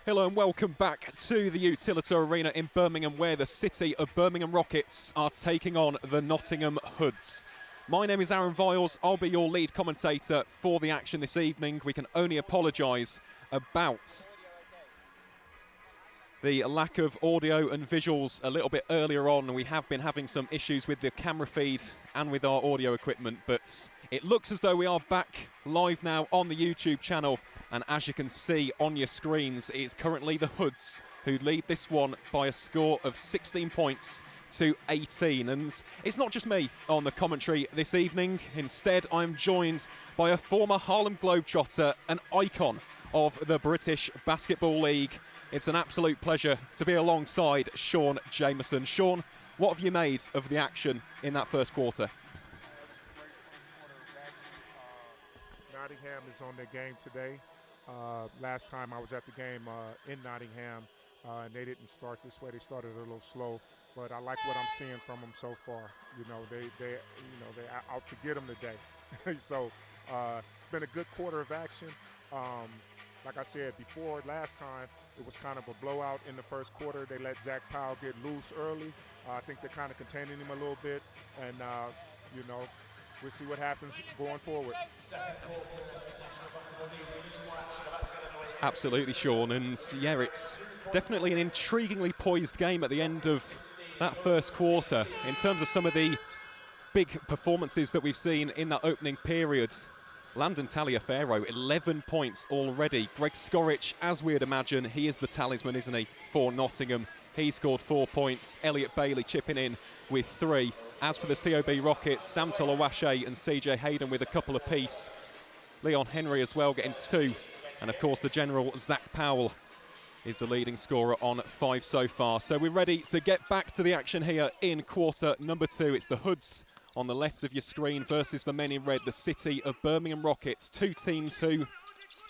Hello and welcome back to the Utilita Arena in Birmingham, where the City of Birmingham Rockets are taking on the Nottingham Hoods. My name is Aaron Viles. I'll be your lead commentator for the action this evening. We can only apologise about the lack of audio and visuals a little bit earlier on. We have been having some issues with the camera feed and with our audio equipment, but it looks as though we are back live now on the YouTube channel. And as you can see on your screens, it's currently the Hoods who lead this one by a score of 16 points to 18. And it's not just me on the commentary this evening. Instead, I'm joined by a former Harlem Globetrotter, an icon of the British Basketball League. It's an absolute pleasure to be alongside Sean Jameson. Sean, what have you made of the action in that first quarter? Nottingham is on their game today. Last time I was at the game in Nottingham, and they didn't start this way. They started a little slow, but I like what I'm seeing from them so far. You know, they're out to get them today. So it's been a good quarter of action. Like I said before, last time it was kind of a blowout in the first quarter. They let Zach Powell get loose early. I think they're kind of containing him a little bit, and you know, we'll see what happens going forward. Absolutely, Sean, and yeah, it's definitely an intriguingly poised game at the end of that first quarter in terms of some of the big performances that we've seen in that opening period. Landon Taliaferro, 11 points already. Greg Skorich, as we'd imagine, he is the talisman, isn't he, for Nottingham. He scored 4 points. Elliot Bailey chipping in with 3. As for the COB Rockets, Sam Tolawashe and CJ Hayden with a couple apiece. Leon Henry as well getting 2. And of course the general Zach Powell is the leading scorer on 5 so far. So we're ready to get back to the action here in quarter number 2. It's the Hoods on the left of your screen versus the men in red, the City of Birmingham Rockets. Two teams who,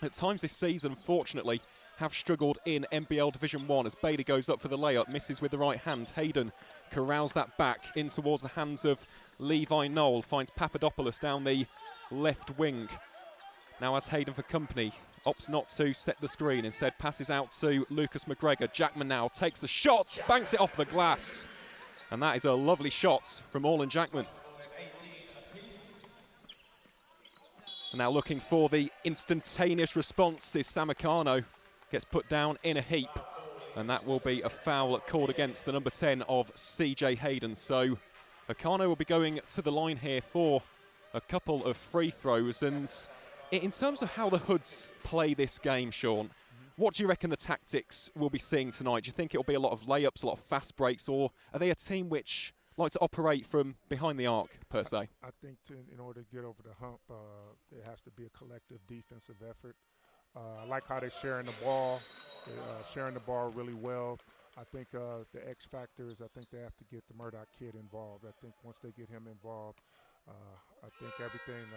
at times this season, unfortunately, have struggled in NBL Division 1 as Bailey goes up for the layup, misses with the right hand. Hayden corrals that back in towards the hands of Levi Knoll, finds Papadopoulos down the left wing. Now as Hayden for company, opts not to set the screen, instead passes out to Lucas McGregor. Jackman now takes the shot, banks it off the glass. And that is a lovely shot from Orlan Jackman. And now looking for the instantaneous response is Samacano. Gets put down in a heap. And that will be a foul called against the number 10 of CJ Hayden. So Akano will be going to the line here for a couple of free throws. And in terms of how the Hoods play this game, Sean, what do you reckon the tactics we'll be seeing tonight? Do you think it'll be a lot of layups, a lot of fast breaks, or are they a team which like to operate from behind the arc, per se? I think in order to get over the hump, it has to be a collective defensive effort. I like how they're sharing the ball, really well. I think the X factor is I think they have to get the Murdoch kid involved. I think once they get him involved, I think everything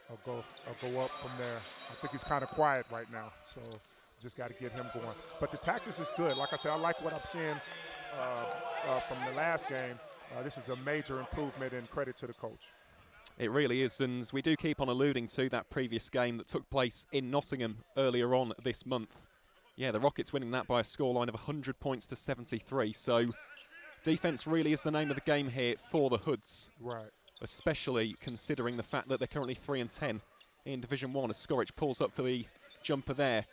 will go up from there. I think he's kind of quiet right now, so just got to get him going. But the tactics is good. Like I said, I like what I'm seeing from the last game. This is a major improvement and credit to the coach. It really is, and we do keep on alluding to that previous game that took place in Nottingham earlier on this month. Yeah, the Rockets winning that by a scoreline of 100 points to 73, so defense really is the name of the game here for the Hoods. Right. Especially considering the fact that they're currently 3-10 in Division 1 as Skorich pulls up for the jumper there.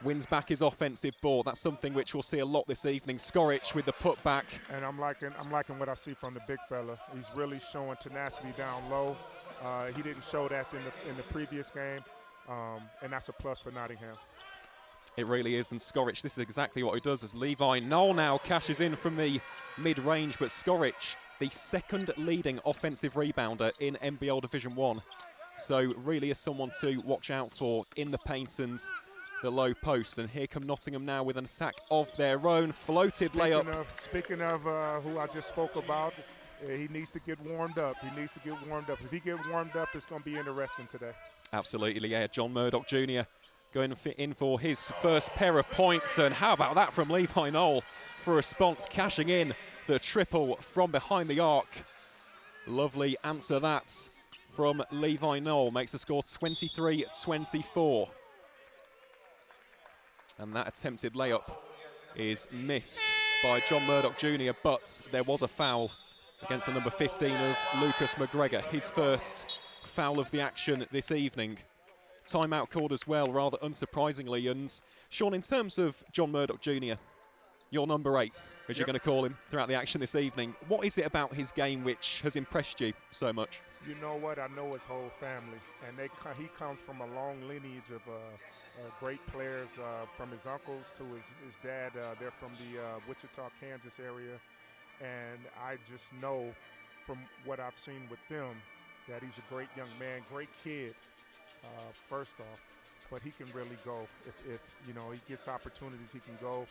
Wins back his offensive ball. That's something which we'll see a lot this evening. Skorich with the putback. And I'm liking what I see from the big fella. He's really showing tenacity down low. He didn't show that in the previous game, and that's a plus for Nottingham. It really is, and Skorich, this is exactly what he does as Levi Knoll now cashes in from the mid-range, but Skorich, the second leading offensive rebounder in NBL Division 1. So really is someone to watch out for in the paint and the low post. And here come Nottingham now with an attack of their own. Floated layup. Speaking of who I just spoke about, he needs to get warmed up. If he get warmed up, it's going to be interesting today. Absolutely, yeah. John Murdoch Jr. going in for his first pair of points. And how about that from Levi Knoll for a response, cashing in the triple from behind the arc. Lovely answer that from Levi Knoll. Makes the score 23-24. And that attempted layup is missed by John Murdoch Jr., but there was a foul against the number 15 of Lucas McGregor, his first foul of the action this evening. Timeout called as well, rather unsurprisingly. And Sean, in terms of John Murdoch Jr., your number 8, as you're going to call him throughout the action this evening, what is it about his game which has impressed you so much? You know what? I know his whole family, and he comes from a long lineage of great players, from his uncles to his dad. They're from the Wichita, Kansas area, and I just know from what I've seen with them that he's a great young man, great kid, first off, but he can really go. If you know, he gets opportunities, he can go.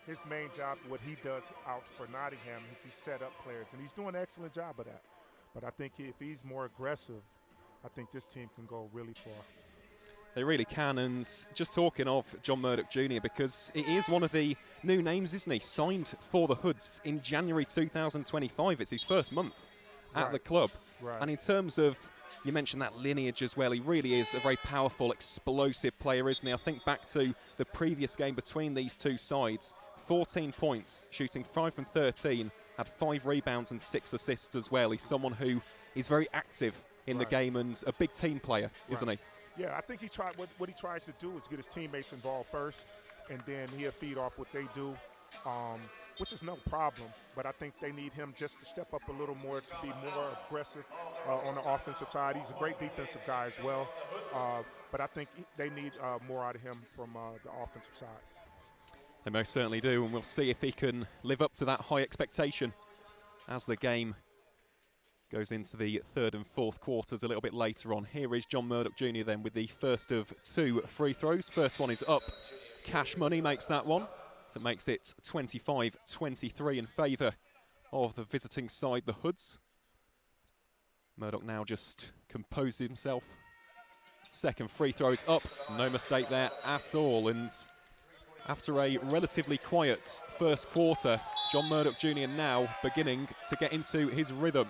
His main job, what he does out for Nottingham, is he set up players, and he's doing an excellent job of that. But I think if he's more aggressive, I think this team can go really far. They really can. And just talking of John Murdoch Jr., because it is one of the new names, isn't he? Signed for the Hoods in January 2025. It's his first month at the club. Right. And in terms of, you mentioned that lineage as well, he really is a very powerful, explosive player, isn't he? I think back to the previous game between these two sides, 14 points, shooting 5 from 13, had 5 rebounds and 6 assists as well. He's someone who is very active in the game and a big team player, isn't he? Yeah, I think what he tries to do is get his teammates involved first, and then he'll feed off what they do, which is no problem. But I think they need him just to step up a little more, to be more aggressive on the offensive side. He's a great defensive guy as well, but I think they need more out of him from the offensive side. They most certainly do, and we'll see if he can live up to that high expectation as the game goes into the third and fourth quarters a little bit later on. Here is John Murdoch Jr. then with the first of 2 free throws. First one is up. Cash Money makes that one. So it makes it 25-23 in favour of the visiting side, the Hoods. Murdoch now just composed himself. Second free throw is up. No mistake there at all. And after a relatively quiet first quarter, John Murdoch Jr. now beginning to get into his rhythm.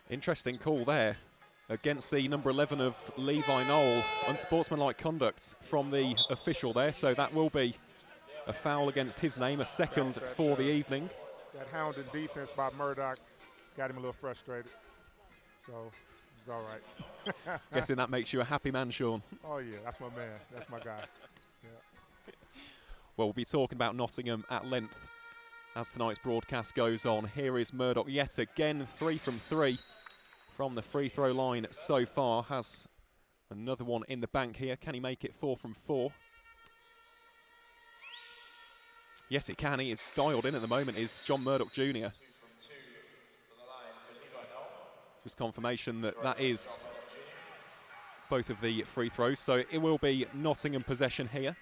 Interesting call there against the number 11 of Levi Knoll. Unsportsmanlike conduct from the official there, so that will be a foul against his name, a second for the evening. That hounding defense by Murdoch got him a little frustrated, so it's all right. Guessing that makes you a happy man, Sean. Oh yeah, that's my man, that's my guy. Yeah. Well, we'll be talking about Nottingham at length as tonight's broadcast goes on. Here is Murdoch yet again, 3 from 3 from the free throw line so far. Has another one in the bank here. Can he make it 4 from 4? Yes, it can. He is dialed in at the moment, is John Murdoch Jr. Just confirmation that that is both of the free throws. So it will be Nottingham possession here.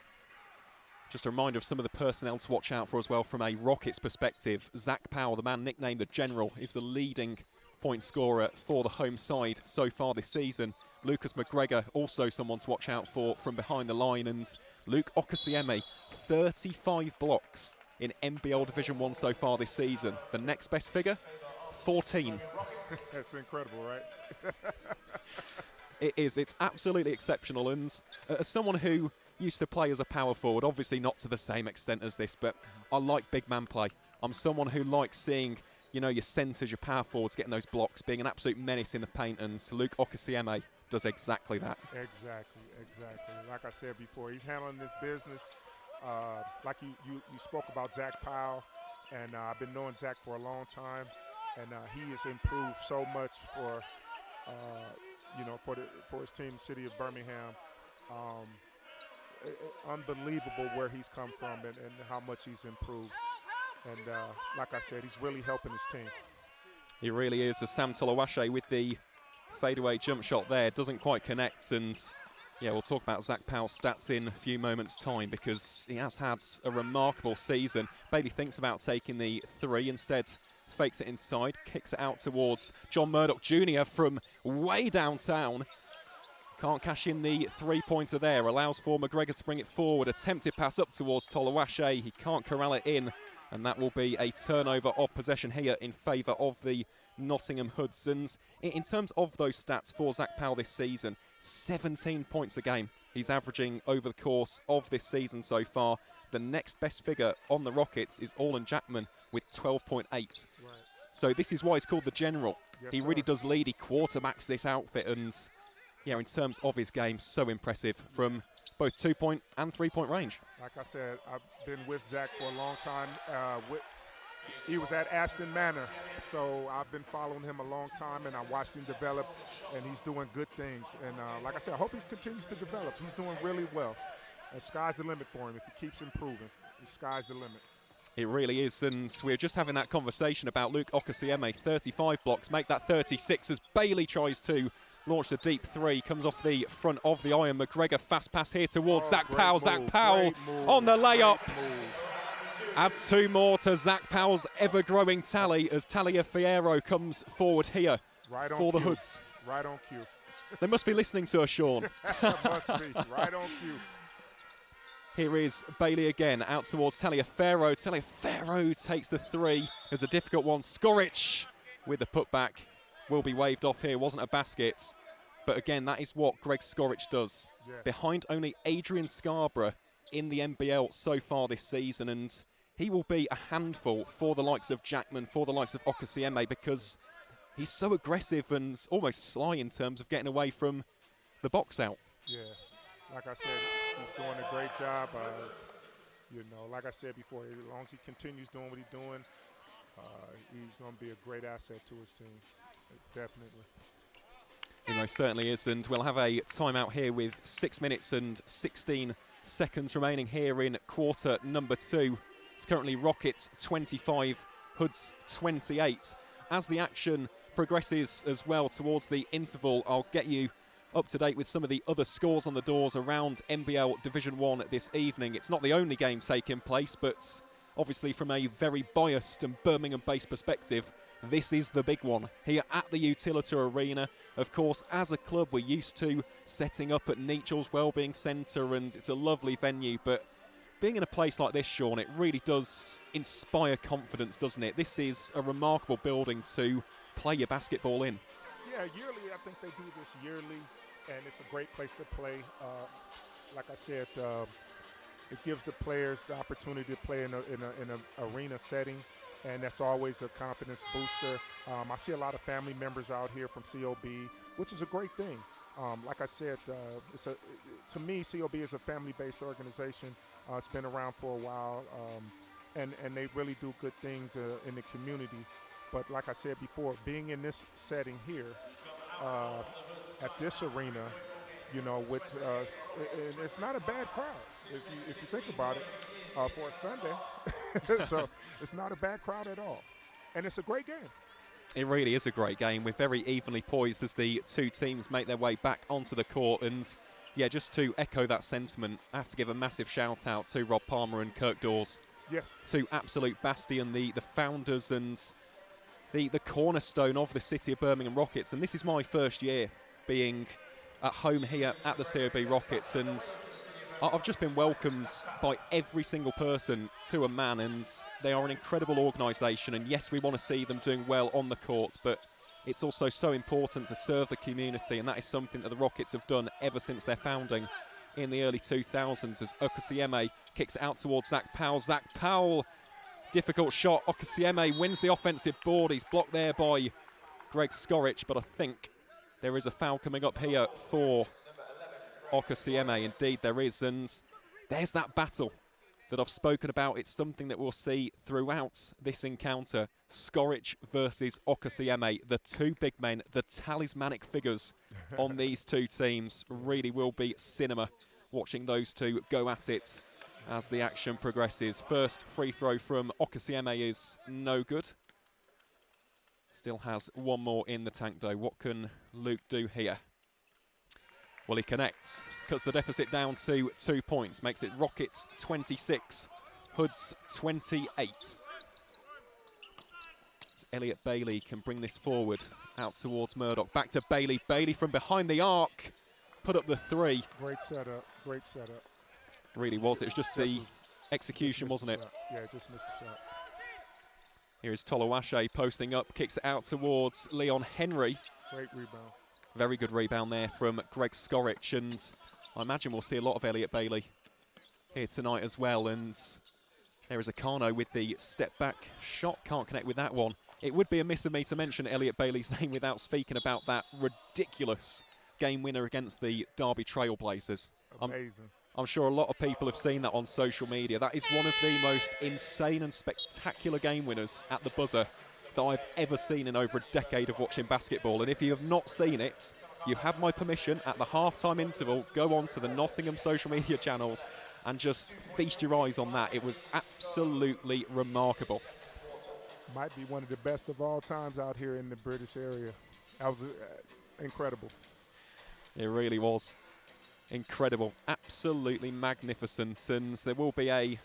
Just a reminder of some of the personnel to watch out for as well from a Rockets perspective. Zach Powell, the man nicknamed the General, is the leading point scorer for the home side so far this season. Lucas McGregor, also someone to watch out for from behind the line. And Luke Okasieme, 35 blocks in NBL Division 1 so far this season. The next best figure, 14. That's incredible, right? It is. It's absolutely exceptional. And as someone who used to play as a power forward, obviously not to the same extent as this, but I like big man play. I'm someone who likes seeing, you know, your centres, your power forwards getting those blocks, being an absolute menace in the paint, and Luke Okasieme does exactly that. Exactly. Like I said before, he's handling this business. Like you spoke about Zach Powell, and I've been knowing Zach for a long time, and he has improved so much for, for his team, the city of Birmingham. Unbelievable where he's come from and how much he's improved. And like I said, he's really helping his team. He really is. Sam Tolawashe with the fadeaway jump shot there. Doesn't quite connect. And yeah, we'll talk about Zach Powell's stats in a few moments' time because he has had a remarkable season. Bailey thinks about taking the 3, instead fakes it inside, kicks it out towards John Murdoch Jr. from way downtown. Can't cash in the 3-pointer there. Allows for McGregor to bring it forward. Attempted pass up towards Tolawashe. He can't corral it in. And that will be a turnover of possession here in favour of the Nottingham Hoods. And in terms of those stats for Zach Powell this season, 17 points a game he's averaging over the course of this season so far. The next best figure on the Rockets is Orlan Jackman with 12.8. Right. So this is why he's called the General. Yes, he really does lead. He quarterbacks this outfit, and yeah, in terms of his game, so impressive from both 2-point and 3-point range. Like I said, I've been with Zach for a long time. He was at Aston Manor, so I've been following him a long time, and I watched him develop, and he's doing good things. And like I said, I hope he continues to develop. He's doing really well. And sky's the limit for him. If he keeps improving, the sky's the limit. It really is, and we're just having that conversation about Luke Okosieme. 35 blocks, make that 36 as Bailey tries to launch a deep three. Comes off the front of the iron. McGregor fast pass here towards Zach Powell. Zach Powell on the layup. Add 2 more to Zach Powell's ever-growing tally as Talia Fierro comes forward here for the Hoods. Right on cue. They must be listening to us, Sean. Must be. Right on cue. Here is Bailey again, out towards Talia Fierro. Talia Fierro takes the 3. It was a difficult one. Skoric with the putback will be waved off here. Wasn't a basket. But again, that is what Greg Skoric does. Yeah. Behind only Adrian Scarborough in the NBL so far this season. And he will be a handful for the likes of Jackman, for the likes of Okosieme, because he's so aggressive and almost sly in terms of getting away from the box out. Yeah. Like I said, he's doing a great job. You know, like I said before, as long as he continues doing what he's doing, he's going to be a great asset to his team, definitely. He most certainly is, and we'll have a timeout here with 6 minutes and 16 seconds remaining here in quarter number 2. It's currently Rockets 25, Hoods 28. As the action progresses as well towards the interval, I'll get you up to date with some of the other scores on the doors around NBL Division 1 this evening. It's not the only game taking place, but obviously from a very biased and Birmingham-based perspective, this is the big one here at the Utilita Arena. Of course, as a club, we're used to setting up at Nechel's Wellbeing Centre, and it's a lovely venue, but being in a place like this, Sean, it really does inspire confidence, doesn't it? This is a remarkable building to play your basketball in. Yeah, yearly, I think they do this yearly, and it's a great place to play. Like I said, it gives the players the opportunity to play in an arena setting, and that's always a confidence booster. I see a lot of family members out here from COB, which is a great thing. Like I said, to me, COB is a family-based organization. It's been around for a while, and they really do good things in the community. But like I said before, being in this setting here, at this arena, you know, it's not a bad crowd if you think about it for a Sunday. So it's not a bad crowd at all, and it's a great game. It really is a great game. We're very evenly poised as the two teams make their way back onto the court. And yeah, just to echo that sentiment, I have to give a massive shout out to Rob Palmer and Kirk Dawes. Yes. Two absolute bastion, the founders and the cornerstone of the city of Birmingham Rockets. And this is my first year being at home here at the COB Rockets, and I've just been welcomed by every single person to a man, and they are an incredible organisation. And yes, we want to see them doing well on the court, but it's also so important to serve the community, and that is something that the Rockets have done ever since their founding in the early 2000s, as Okosieme kicks it out towards Zach Powell. Zach Powell, difficult shot. Okosieme wins the offensive board. He's blocked there by Greg Skoric, but I think there is a foul coming up here for Okosieme. Indeed there is, and there's that battle that I've spoken about. It's something that we'll see throughout this encounter. Skoric versus Okosieme, the two big men, the talismanic figures on these two teams. Really will be cinema watching those two go at it as the action progresses. First free throw from Okosieme is no good. Still has one more in the tank though. What can Luke do here? Well, he connects, cuts the deficit down to 2 points, makes it Rockets 26, Hoods 28. As Elliot Bailey can bring this forward, out towards Murdoch, back to Bailey. Bailey from behind the arc, put up the 3. Great setup, great setup. Really was, it was just the execution, wasn't it? Yeah, just missed the shot. Here is Tolawashe posting up, kicks it out towards Leon Henry. Great rebound. Very good rebound there from Greg Skorich, and I imagine we'll see a lot of Elliot Bailey here tonight as well. And there is Akano with the step back shot, can't connect with that one. It would be amiss of me to mention Elliot Bailey's name without speaking about that ridiculous game winner against the Derby Trailblazers. Amazing. I'm sure a lot of people have seen that on social media. That is one of the most insane and spectacular game winners at the buzzer that I've ever seen in over a decade of watching basketball. And if you have not seen it, you have my permission at the halftime interval, go on to the Nottingham social media channels and just feast your eyes on that. It was absolutely remarkable. Might be one of the best of all times out here in the British area. That was incredible. It really was incredible, absolutely magnificent. And there will be a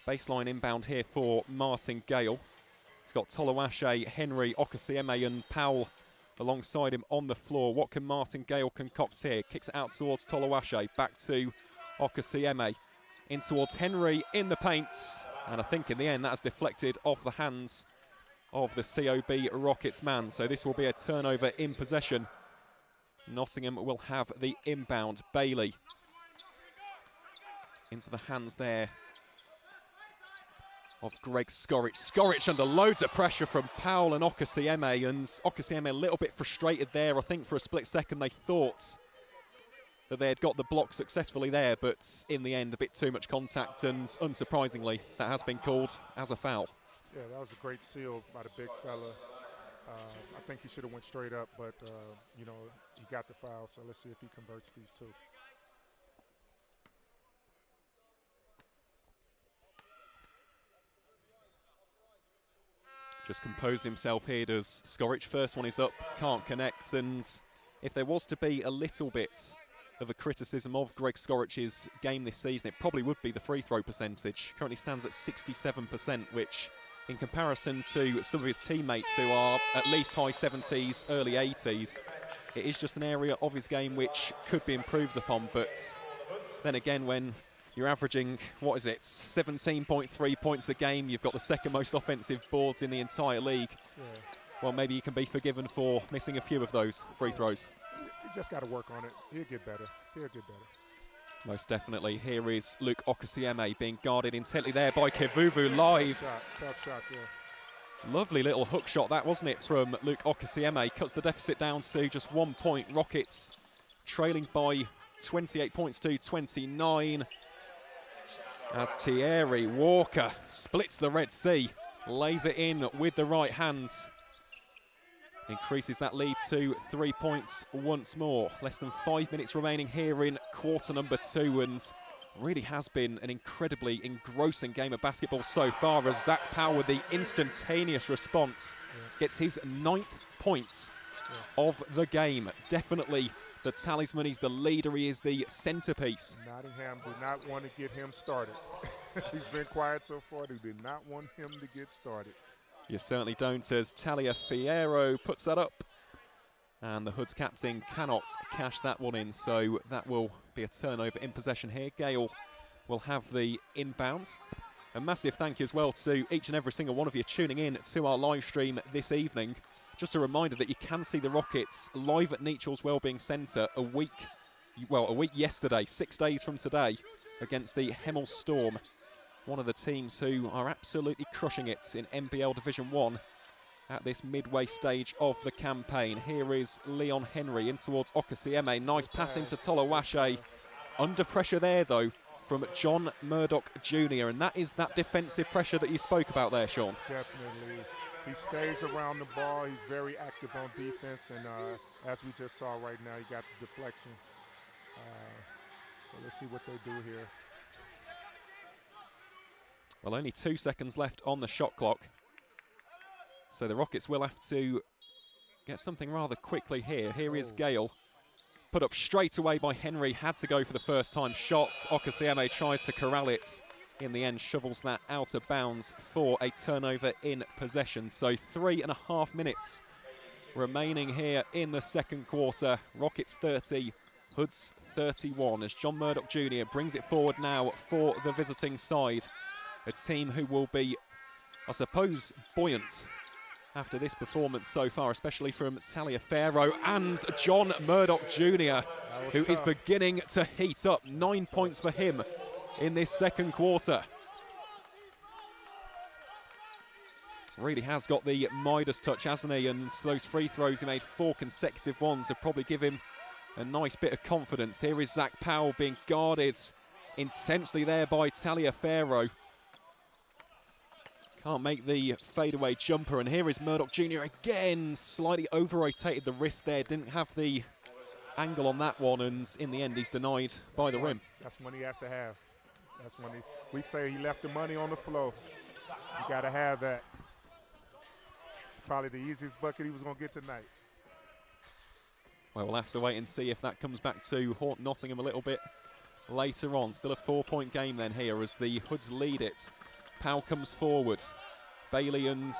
baseline inbound here for Martin Gale. He's got Tolawashe, Henry, Okasieme and Powell alongside him on the floor. What can Martin Gale concoct here? Kicks it out towards Tolawashe, back to Okasieme, in towards Henry in the paint. And I think in the end that's deflected off the hands of the COB Rockets man. So this will be a turnover in possession. Nottingham will have the inbound. Bailey into the hands there of Greg Skorich. Skorich under loads of pressure from Powell and Okasieme, and Okasieme a little bit frustrated there. I think for a split second they thought that they had got the block successfully there, but in the end a bit too much contact, and unsurprisingly that has been called as a foul. Yeah, that was a great seal by the big fella. I think he should have went straight up, but you know, he got the foul, so let's see if he converts these two. Just compose himself here, does Skorich. First one is up, can't connect, and if there was to be a little bit of a criticism of Greg Skorich's game this season, it probably would be the free throw percentage. Currently stands at 67%, which in comparison to some of his teammates who are at least high 70s, early 80s, it is just an area of his game which could be improved upon. But then again, when you're averaging, what is it, 17.3 points a game, you've got the second most offensive boards in the entire league. Yeah. Well, maybe you can be forgiven for missing a few of those free throws. You just got to work on it. He'll get better. He'll get better. Most definitely. Here is Luke Okasieme being guarded intently there by Kevuvu live. Tough shot there. Lovely little hook shot that, wasn't it, from Luke Okasieme. Cuts the deficit down to just 1 point. Rockets trailing by 28 points to 29. As Thierry Walker splits the Red Sea, lays it in with the right hands. Increases that lead to 3 points once more. Less than 5 minutes remaining here in quarter number 2, and really has been an incredibly engrossing game of basketball so far, as Zach Powell with the instantaneous response gets his 9th point of the game. Definitely the talisman, he's the leader, he is the centerpiece. Nottingham did not want to get him started. He's been quiet so far. They did not want him to get started. You certainly don't, as Talia Fierro puts that up. And the Hoods captain cannot cash that one in, so that will be a turnover in possession here. Gale will have the inbounds. A massive thank you as well to each and every single one of you tuning in to our live stream this evening. Just a reminder that you can see the Rockets live at Nechel's Wellbeing Centre a week yesterday, 6 days from today, against the Hemel Storm, one of the teams who are absolutely crushing it in NBL Division 1 at this midway stage of the campaign. Here is Leon Henry in towards Okasieme. Nice pass into Tolawashe. Under pressure there, though, from John Murdoch Jr. And that is that defensive pressure that you spoke about there, Sean. Definitely. He stays around the ball. He's very active on defense. And as we just saw right now, he got the deflection. So let's see what they do here. Well, only 2 seconds left on the shot clock. So the Rockets will have to get something rather quickly here. Here is Gale. Put up straight away by Henry. Had to go for the first time shot. Okasieme tries to corral it. In the end, shovels that out of bounds for a turnover in possession. So 3.5 minutes remaining here in the second quarter. Rockets 30, Hoods 31, as John Murdoch Jr. brings it forward now for the visiting side. A team who will be I suppose, buoyant after this performance so far, especially from Taliaferro and John Murdoch Jr., who is beginning to heat up. 9 points for him in this second quarter. Really has got the Midas touch, hasn't he? And those free throws, he made 4 consecutive ones, to probably give him a nice bit of confidence. Here is Zach Powell being guarded intensely there by Taliaferro. Can't make the fadeaway jumper, and here is Murdoch Jr. again, slightly over-rotated the wrist there, didn't have the angle on that one, and in the end he's denied by the rim. That's when he has to have. That's when we say he left the money on the floor. You got to have that. Probably the easiest bucket he was going to get tonight. Well, we'll have to wait and see if that comes back to haunt Nottingham a little bit later on. Still a 4-point game then here as the Hoods lead it. Powell comes forward. Bailey and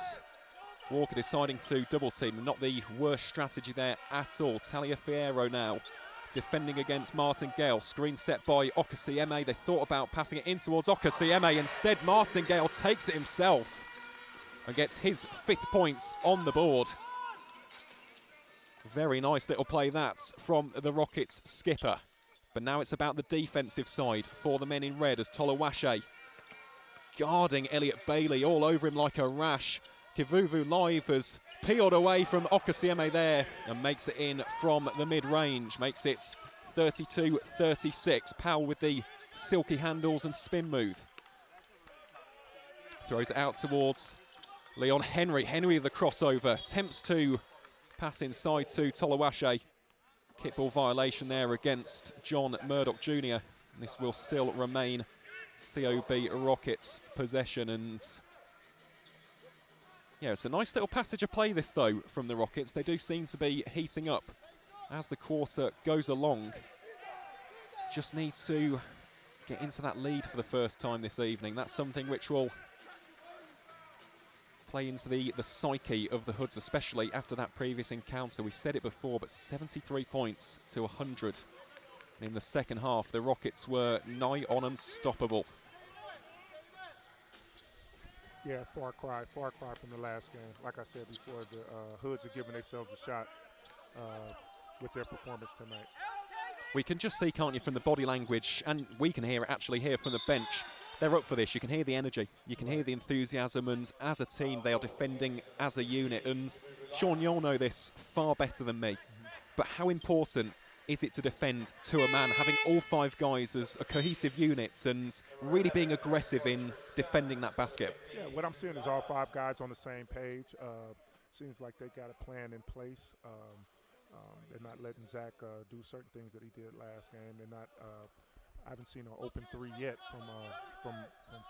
Walker deciding to double team. Not the worst strategy there at all. Taliaferro now defending against Martin Gale. Screen set by Okasieme. They thought about passing it in towards Okasieme. Instead, Martin Gale takes it himself and gets his 5th point on the board. Very nice little play that from the Rockets skipper. But now it's about the defensive side for the men in red as Tolawashe guarding Elliot Bailey all over him like a rash. Kivuvu Live has peeled away from Okasieme there and makes it in from the mid-range. Makes it 32-36. Powell with the silky handles and spin move. Throws it out towards Leon Henry. Henry with the crossover. Attempts to pass inside to Tolawashe. Kickball violation there against John Murdoch Jr. This will still remain COB Rockets possession, and yeah, it's a nice little passage of play this though from the Rockets. They do seem to be heating up as the quarter goes along. Just need to get into that lead for the first time this evening. That's something which will play into the psyche of the Hoods, especially after that previous encounter. We said it before, but 73 points to 100. In the second half, the Rockets were nigh on unstoppable. Yeah, far cry from the last game. Like I said before, the Hoods are giving themselves a shot with their performance tonight. We can just see, can't you, from the body language, and we can hear it actually here from the bench. They're up for this. You can hear the energy. You can hear the enthusiasm, and as a team, they are defending as a unit. And Sean, you'll know this far better than me, but how important is it to defend to a man, having all 5 guys as a cohesive unit and really being aggressive in defending that basket? Yeah, what I'm seeing is all 5 guys on the same page. Seems like they got a plan in place. They're not letting Zach do certain things that he did last game. They're not. I haven't seen an open 3 yet from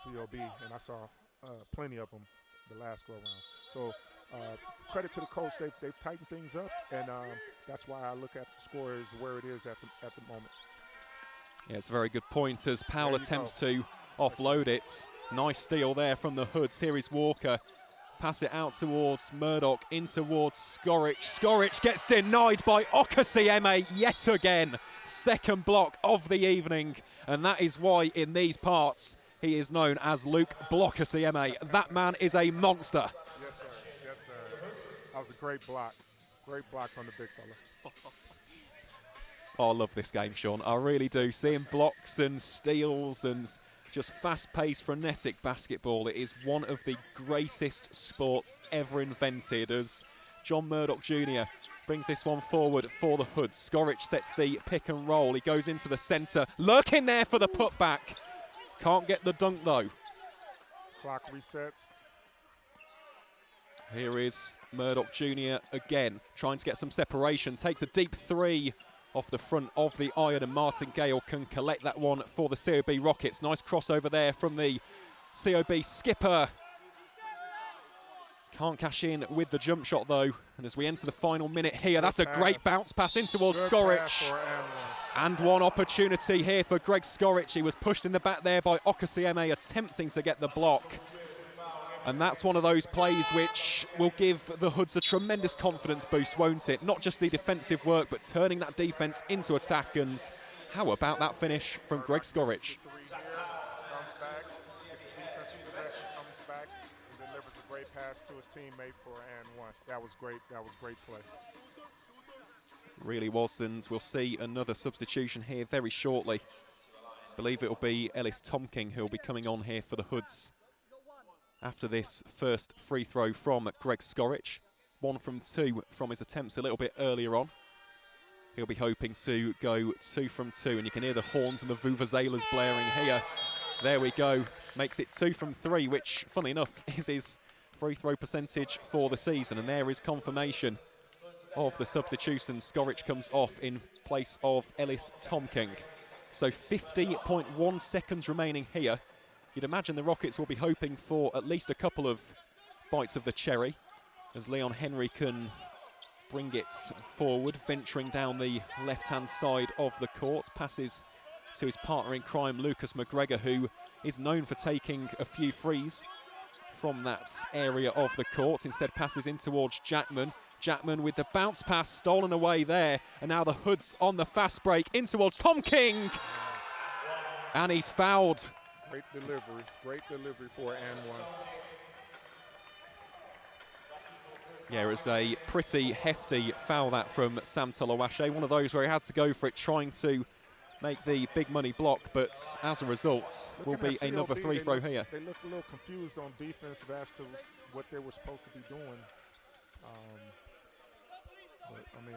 COB, and I saw plenty of them the last go around. So credit to the coach, they've tightened things up, and that's why I look at the score as where it is at the moment. Yeah, it's a very good point as Powell attempts to offload it. Nice steal there from the Hoods. Here is Walker. Pass it out towards Murdoch, in towards Skoric. Skoric gets denied by Okasieme yet again. Second block of the evening, and that is why in these parts he is known as Luke Blockasieme. That man is a monster. Yes, sir. Yes, sir. That was a great block. Great block from the big fella. Oh, I love this game, Sean. I really do. Seeing blocks and steals and just fast-paced, frenetic basketball. It is one of the greatest sports ever invented as John Murdoch Jr. brings this one forward for the Hoods. Skoric sets the pick and roll. He goes into the centre, lurking there for the putback. Can't get the dunk, though. Clock resets. Here is Murdoch Jr. again, trying to get some separation. Takes a deep 3 off the front of the iron, and Martin Gale can collect that one for the COB Rockets. Nice crossover there from the COB skipper. Can't cash in with the jump shot though, and as we enter the final minute here, that's a great bounce pass in towards Skoric. And one opportunity here for Greg Skoric. He was pushed in the back there by Okasieme, attempting to get the block. And that's one of those plays which will give the Hoods a tremendous confidence boost, won't it? Not just the defensive work, but turning that defense into attack. And how about that finish from Greg Skoric? Comes back, gets the defensive possession, comes back, and delivers pass to his teammate for an and one. That was great. That was great play. Really was, and we'll see another substitution here very shortly. I believe it'll be Ellis Tomking who'll be coming on here for the Hoods after this first free throw from Greg Skorich. 1 from 2 from his attempts a little bit earlier on. He'll be hoping to go 2 from 2, and you can hear the horns and the vuvuzelas blaring here. There we go. Makes it 2 from 3, which, funny enough, is his free throw percentage for the season. And there is confirmation of the substitution. Skorich comes off in place of Ellis Tomking. So 50.1 seconds remaining here. You'd imagine the Rockets will be hoping for at least a couple of bites of the cherry as Leon Henry can bring it forward, venturing down the left-hand side of the court. Passes to his partner in crime, Lucas McGregor, who is known for taking a few threes from that area of the court. Instead passes in towards Jackman. Jackman with the bounce pass stolen away there. And now the Hoods on the fast break in towards Tomking. And he's fouled. Great delivery for an and one. Yeah, it was a pretty hefty foul that from Sam Tolawashe. One of those where he had to go for it, trying to make the big money block, but as a result, will be another free throw here. They look a little confused on defense as to what they were supposed to be doing. But, I mean,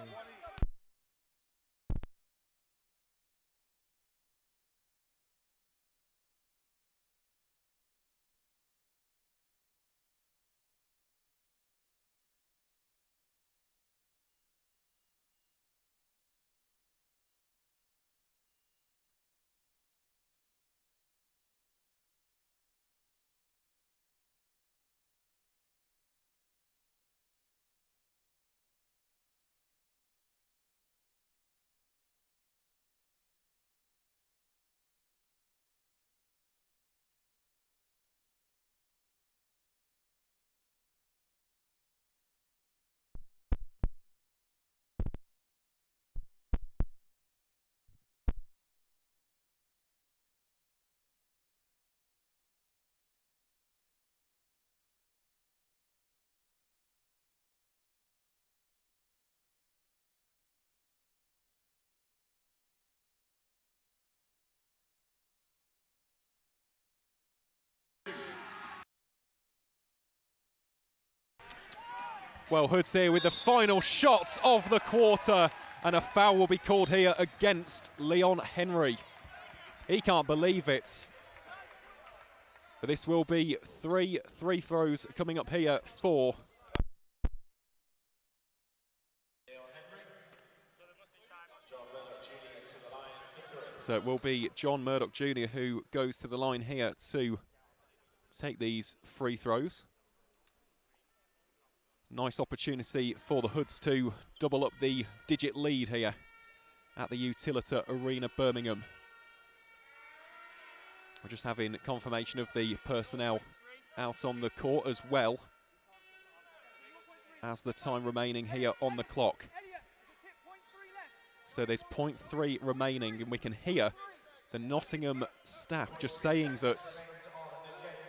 Well, Hoods here with the final shot of the quarter, and a foul will be called here against Leon Henry. He can't believe it. But this will be 3 free throws coming up here for so it will be John Murdoch Jr. who goes to the line here to take these free throws. Nice opportunity for the Hoods to double up the digit lead here at the Utilita Arena, Birmingham. We're just having confirmation of the personnel out on the court as well as the time remaining here on the clock. So there's 0.3 remaining, and we can hear the Nottingham staff just saying that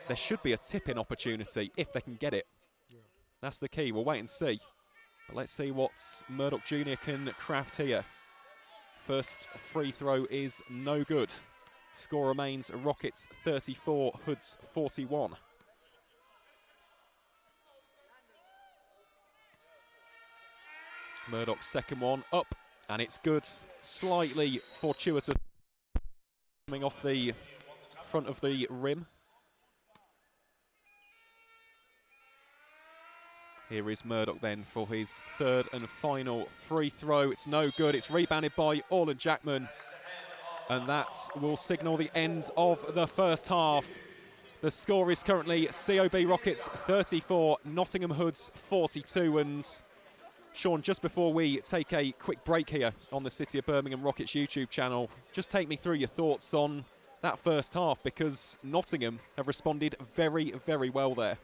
there should be a tip-in opportunity if they can get it. That's the key. We'll wait and see. But let's see what Murdoch Jr. can craft here. First free throw is no good. Score remains Rockets 34, Hoods 41. Murdoch's second one up, and it's good. Slightly fortuitous coming off the front of the rim. Here is Murdoch then for his third and final free throw. It's no good. It's rebounded by Orland Jackman. And that will signal the end of the first half. The score is currently COB Rockets 34, Nottingham Hoods 42. And Sean, just before we take a quick break here on the City of Birmingham Rockets YouTube channel, just take me through your thoughts on that first half, because Nottingham have responded very, very well there.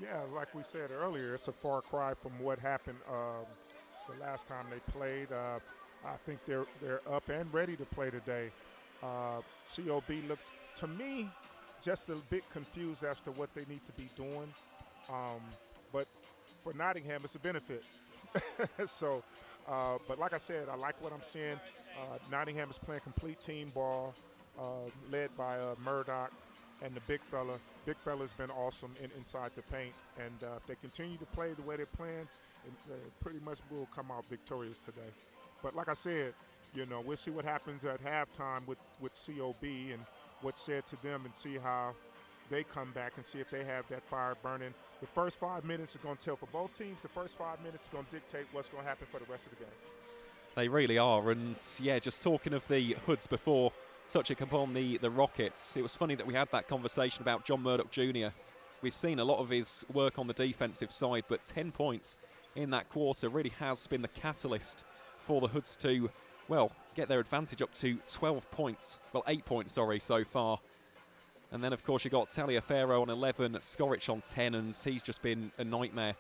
Yeah, like we said earlier, it's a far cry from what happened the last time they played. I think they're up and ready to play today. COB looks, to me, just a bit confused as to what they need to be doing. But for Nottingham, it's a benefit. So, but like I said, I like what I'm seeing. Nottingham is playing complete team ball, led by Murdoch and the big fella. Big fella's been awesome inside the paint, and if they continue to play the way they're playing, pretty much will come out victorious today. But like I said, you know, we'll see what happens at halftime with COB and what's said to them, and see how they come back and see if they have that fire burning. The first 5 minutes is going to tell for both teams. The first 5 minutes is going to dictate what's going to happen for the rest of the game. They really are. And yeah, just talking of the Hoods before touching upon the Rockets, it was funny that we had that conversation about John Murdoch Jr. We've seen a lot of his work on the defensive side, but 10 points in that quarter really has been the catalyst for the Hoods to, well, get their advantage up to 12 points. Well, 8 points, sorry, so far. And then, of course, you got Taliaferro on 11, Skoric on 10, and he's just been a nightmare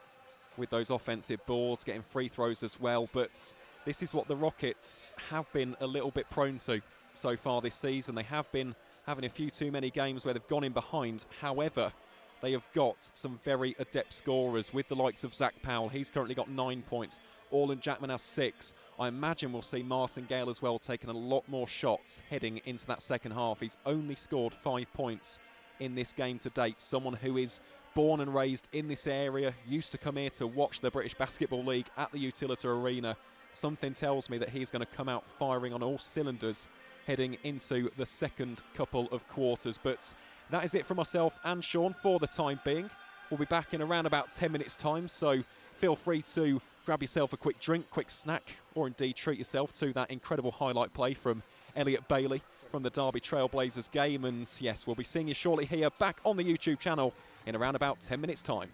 with those offensive boards, getting free throws as well. But this is what the Rockets have been a little bit prone to so far this season. They have been having a few too many games where they've gone in behind. However, they have got some very adept scorers with the likes of Zach Powell. He's currently got 9 points. Orland Jackman has 6. I imagine we'll see Martin Gale as well taking a lot more shots heading into that second half. He's only scored 5 points in this game to date. Someone who is born and raised in this area, used to come here to watch the British Basketball League at the Utilita Arena. Something tells me that he's going to come out firing on all cylinders heading into the second couple of quarters. But that is it from myself and Sean for the time being. We'll be back in around about 10 minutes time, so feel free to grab yourself a quick drink, quick snack, or indeed treat yourself to that incredible highlight play from Elliot Bailey from the Derby Trailblazers game. And yes, we'll be seeing you shortly here back on the YouTube channel in around about 10 minutes time.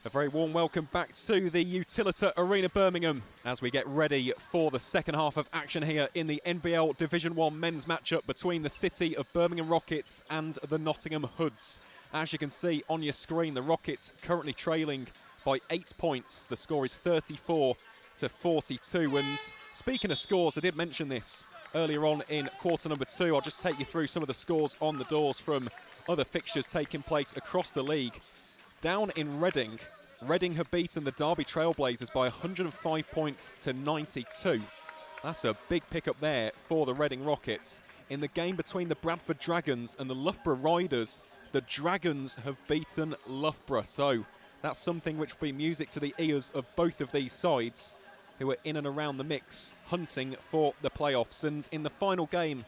A very warm welcome back to the Utilita Arena Birmingham as we get ready for the second half of action here in the NBL Division 1 men's matchup between the City of Birmingham Rockets and the Nottingham Hoods. As you can see on your screen, the Rockets currently trailing by 8 points. The score is 34-42. And speaking of scores, I did mention this earlier on in quarter number 2. I'll just take you through some of the scores on the doors from other fixtures taking place across the league. Down in Reading, Reading have beaten the Derby Trailblazers by 105 points to 92. That's a big pickup there for the Reading Rockets. In the game between the Bradford Dragons and the Loughborough Riders, the Dragons have beaten Loughborough. So that's something which will be music to the ears of both of these sides, who are in and around the mix, hunting for the playoffs. And in the final game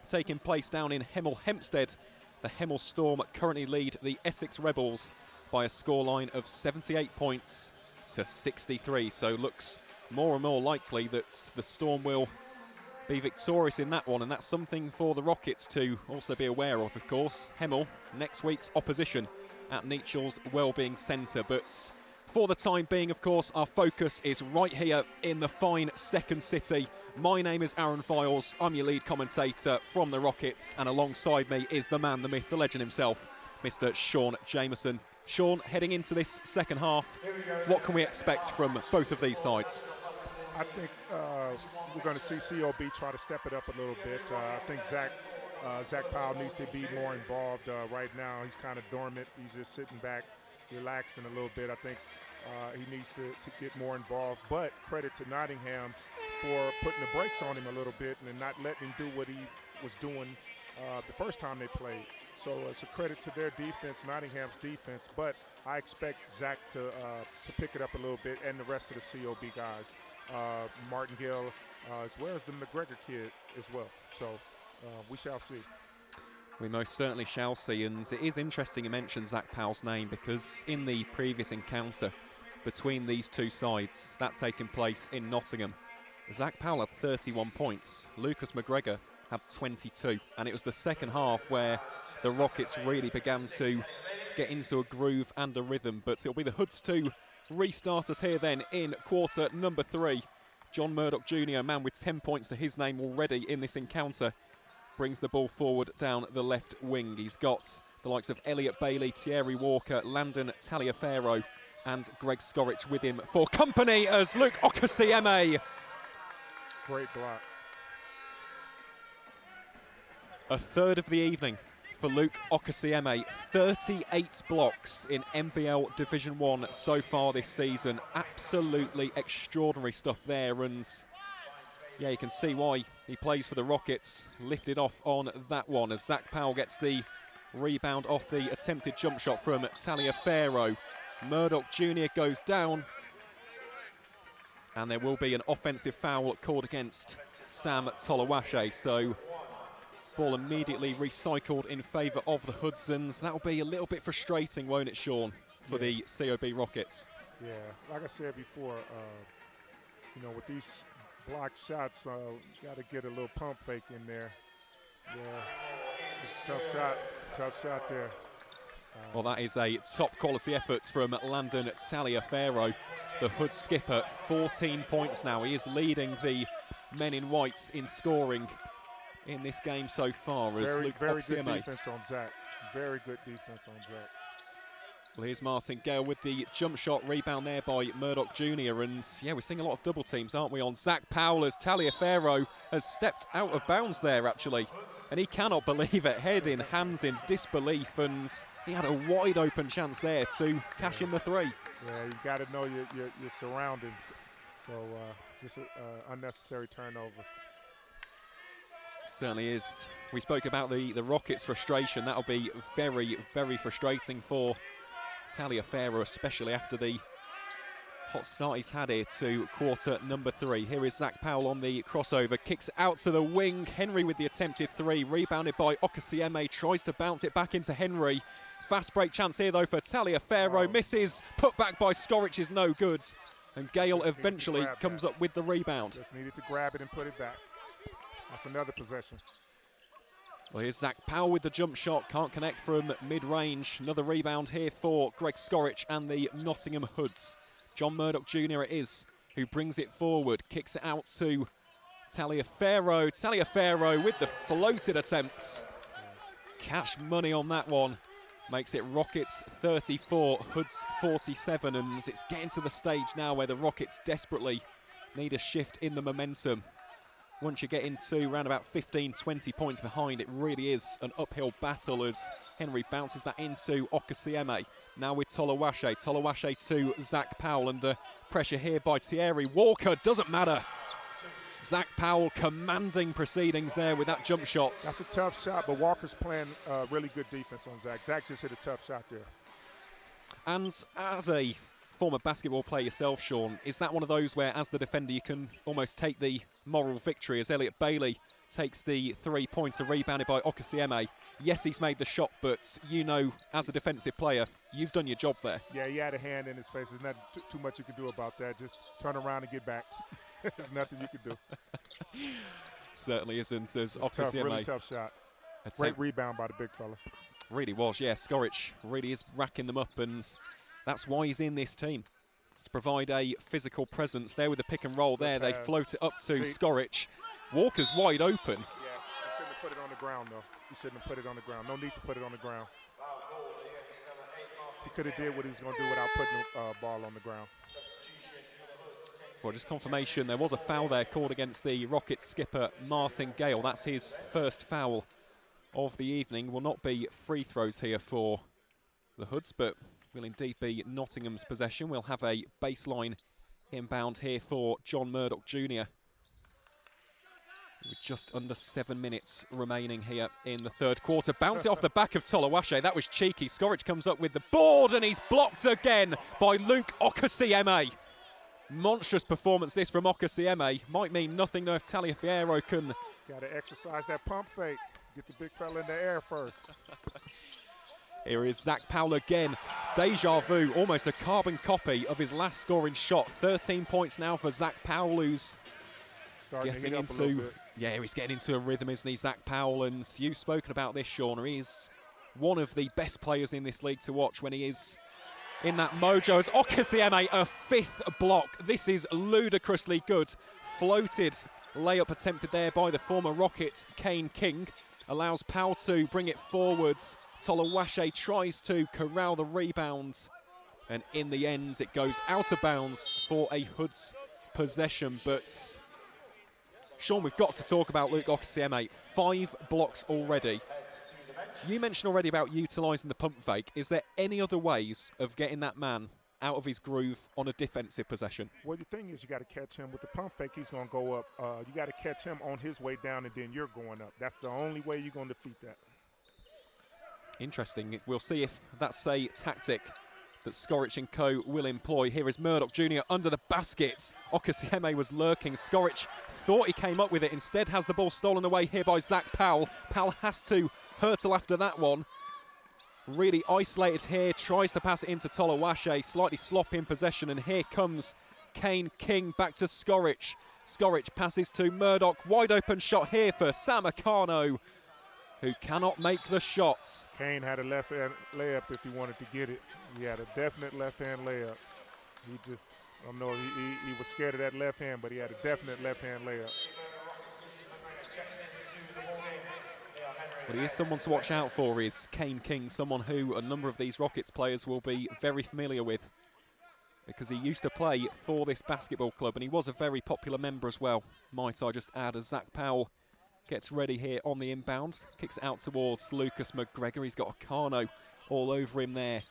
taking place down in Hemel Hempstead, the Hemel Storm currently lead the Essex Rebels by a scoreline of 78 points to 63. So looks more and more likely that the Storm will be victorious in that one, and that's something for the Rockets to also be aware of course. Hemel, next week's opposition at Nechel's Wellbeing Centre. But for the time being, of course, our focus is right here in the fine second city. My name is Aaron Files. I'm your lead commentator from the Rockets, and alongside me is the man, the myth, the legend himself, Mr. Sean Jameson. Sean, heading into this second half, what can we expect from both of these sides? I think we're going to see COB try to step it up a little bit. I think Zach Powell needs to be more involved right now. He's kind of dormant. He's just sitting back, relaxing a little bit. I think he needs to get more involved. But credit to Nottingham for putting the brakes on him a little bit and not letting him do what he was doing the first time they played. So it's a credit to their defense, Nottingham's defense. But I expect Zach to pick it up a little bit, and the rest of the COB guys, Martingale, as well as the McGregor kid as well. So we shall see. We most certainly shall see, and it is interesting you mention Zach Powell's name, because in the previous encounter between these two sides, that taking place in Nottingham, Zach Powell had 31 points, Lucas McGregor had 22, and it was the second half where the Rockets really began to get into a groove and a rhythm. But it'll be the Hoods to restart us here then in quarter number 3. John Murdoch Jr., a man with 10 points to his name already in this encounter, brings the ball forward down the left wing. He's got the likes of Elliot Bailey, Thierry Walker, Landon Taliaferro and Greg Skorich with him for company as Luke Okasieme. Great block. A third of the evening for Luke Okasieme. 38 blocks in NBL Division 1 so far this season. Absolutely extraordinary stuff there, and yeah, you can see why he plays for the Rockets. Lifted off on that one as Zach Powell gets the rebound off the attempted jump shot from Taliaferro. Murdoch Jr. goes down, and there will be an offensive foul called against Sam Tolawashe. So ball immediately recycled in favour of the Hoods, and that'll be a little bit frustrating, won't it, Sean, for the COB Rockets? Yeah, like I said before, you know, with these block shots, got to get a little pump fake in there. Yeah, it's a tough shot there. Well, that is a top quality effort from Landon Taliaferro, the Hood skipper. 14 points now. He is leading the men in white in scoring in this game so far. Very good defense on Zach. Very good defense on Zach. Well, here's Martin Gale with the jump shot, rebound there by Murdoch Jr. And yeah, we're seeing a lot of double teams, aren't we, on Zach Powell as Taliaferro has stepped out of bounds there, actually. And he cannot believe it, head in hands in disbelief, and he had a wide open chance there to cash in the 3. Yeah, you got to know your surroundings. So just an unnecessary turnover. Certainly is. We spoke about the Rockets' frustration. That'll be very, very frustrating for Taliaferro, especially after the hot start he's had here to quarter number 3. Here is Zach Powell on the crossover, kicks out to the wing. Henry with the attempted 3, rebounded by Okasieme, tries to bounce it back into Henry. Fast break chance here though for Taliaferro, misses, put back by Skorich is no good. And Gale eventually comes up with the rebound. Just needed to grab it and put it back. That's another possession. Well, here's Zach Powell with the jump shot. Can't connect from mid-range. Another rebound here for Greg Skorich and the Nottingham Hoods. John Murdoch Jr. it is who brings it forward. Kicks it out to Taliaferro. Taliaferro with the floated attempt. Cash money on that one. Makes it Rockets 34, Hoods 47. And it's getting to the stage now where the Rockets desperately need a shift in the momentum. Once you get into around about 15, 20 points behind, it really is an uphill battle as Henry bounces that into Okasieme. Now with Tolawashe. Tolawashe to Zach Powell under pressure here by Thierry Walker. Doesn't matter. Zach Powell commanding proceedings there with that jump shot. That's a tough shot, but Walker's playing really good defense on Zach. Zach just hit a tough shot there. And as a former basketball player yourself, Sean, is that one of those where as the defender you can almost take the moral victory as Elliot Bailey takes the three-pointer rebounded by Okasieme? Yes, he's made the shot, but you know, as a defensive player, you've done your job there. Yeah, he had a hand in his face. There's not too much you can do about that. Just turn around and get back. There's nothing you can do. Certainly isn't, as Okasieme. Tough, really tough shot. Great rebound by the big fella. Really was, yeah. Skorich really is racking them up, and that's why he's in this team. To provide a physical presence. There with the pick and roll there. They float it up to Skorich. Walker's wide open. Yeah, he shouldn't have put it on the ground, though. He shouldn't have put it on the ground. No need to put it on the ground. He could have did what he was going to do without putting the ball on the ground. Well, just confirmation, there was a foul there called against the Rockets skipper, Martin Gale. That's his first foul of the evening. Will not be free throws here for the Hoods, but will indeed be Nottingham's possession. We'll have a baseline inbound here for John Murdoch Jr. With just under 7 minutes remaining here in the third quarter. Bounce it off the back of Tolawashe. That was cheeky. Skorich comes up with the board, and he's blocked again by Luke Okasieme. Monstrous performance this from Okasieme. Might mean nothing though if Taliaferro can... Got to exercise that pump fake. Get the big fella in the air first. Here is Zach Powell again. Deja vu, almost a carbon copy of his last scoring shot. 13 points now for Zach Powell, who's getting into... Yeah, he's getting into a rhythm, isn't he, Zach Powell? And you've spoken about this, Sean. He's one of the best players in this league to watch when he is in that mojo. As Okasieme, a fifth block. This is ludicrously good. Floated layup attempted there by the former Rocket, Kane King. Allows Powell to bring it forwards. Tolawashe tries to corral the rebound. And in the end, it goes out of bounds for a Hoods possession. But Sean, we've got to talk about Luke Okasieme. 5 blocks already. You mentioned already about utilising the pump fake. Is there any other ways of getting that man out of his groove on a defensive possession? Well, the thing is, you got to catch him with the pump fake. He's going to go up. You got to catch him on his way down, and then you're going up. That's the only way you're going to defeat that. Interesting. We'll see if that's a tactic that Skorich and co will employ. Here is Murdoch Jr. under the basket. Okasieme was lurking. Skorich thought he came up with it. Instead has the ball stolen away here by Zach Powell. Powell has to hurtle after that one. Really isolated here. Tries to pass it into Tolawashe. Slightly sloppy in possession. And here comes Kane King back to Skorich. Skorich passes to Murdoch. Wide open shot here for Sam Akano, who cannot make the shots. Kane had a left-hand layup if he wanted to get it. He had a definite left-hand layup. He just, I don't know, he was scared of that left hand, but he had a definite left-hand layup. Well, he is someone to watch out for, is Kane King, someone who a number of these Rockets players will be very familiar with, because he used to play for this basketball club, and he was a very popular member as well, might I just add, as Zach Powell gets ready here on the inbound. Kicks it out towards Lucas McGregor. He's got Akano all over him there.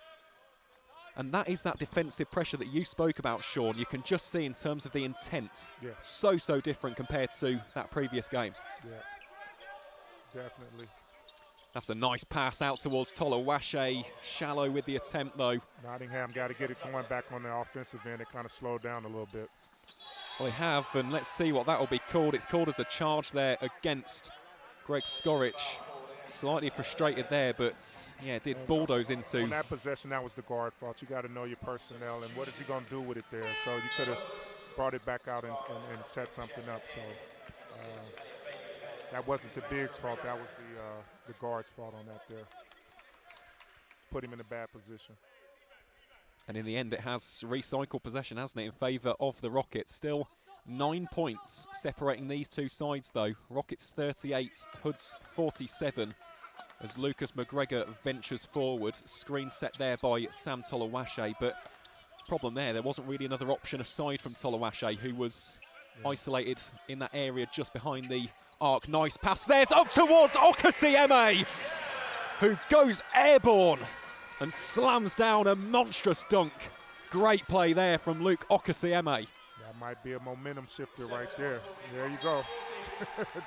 And that is that defensive pressure that you spoke about, Sean. You can just see in terms of the intent. Yeah. So different compared to that previous game. Yeah, definitely. That's a nice pass out towards Tolawashe. Shallow with the attempt, though. Nottingham got to get it going back on the offensive end. It kind of slowed down a little bit. Well, they have, and let's see what that will be called. It's called as a charge there against Greg Skorich. Slightly frustrated there, but yeah, did bulldoze into. On that possession, that was the guard fault. You got to know your personnel and what is he going to do with it there. So you could have brought it back out and set something up. So That wasn't the big's fault. That was the guard's fault on that there. Put him in a bad position. And in the end, it has recycled possession, hasn't it, in favour of the Rockets. Still 9 points separating these two sides, though. Rockets 38, Hoods 47. As Lucas McGregor ventures forward, screen set there by Sam Tolawashe, but problem there wasn't really another option aside from Tolawashe, who was isolated in that area just behind the arc. Nice pass there, up towards Okasieme, who goes airborne and slams down a monstrous dunk. Great play there from Luke Okasieme. That might be a momentum shifter right there. There you go.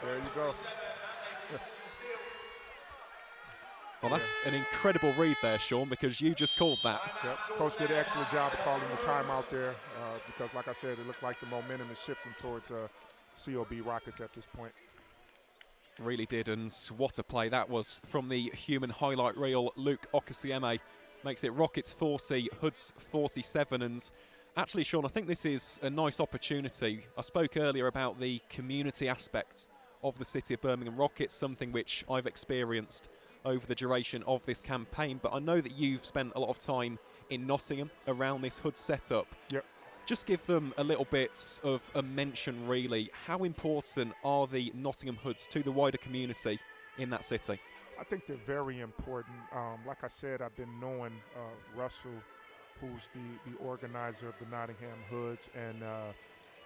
There you go. Well, that's an incredible read there, Sean, because you just called that. Yep. Coach did an excellent job of calling the timeout there because, like I said, it looked like the momentum is shifting towards COB Rockets at this point. Really did, and what a play that was from the human highlight reel. Luke Okasieme makes it Rockets 40, Hoods 47, and actually, Sean, I think this is a nice opportunity. I spoke earlier about the community aspect of the City of Birmingham Rockets, something which I've experienced over the duration of this campaign, but I know that you've spent a lot of time in Nottingham around this Hood setup. Yep. Just give them a little bit of a mention, really. How important are the Nottingham Hoods to the wider community in that city? I think they're very important. Like I said, I've been knowing Russell, who's the organizer of the Nottingham Hoods, and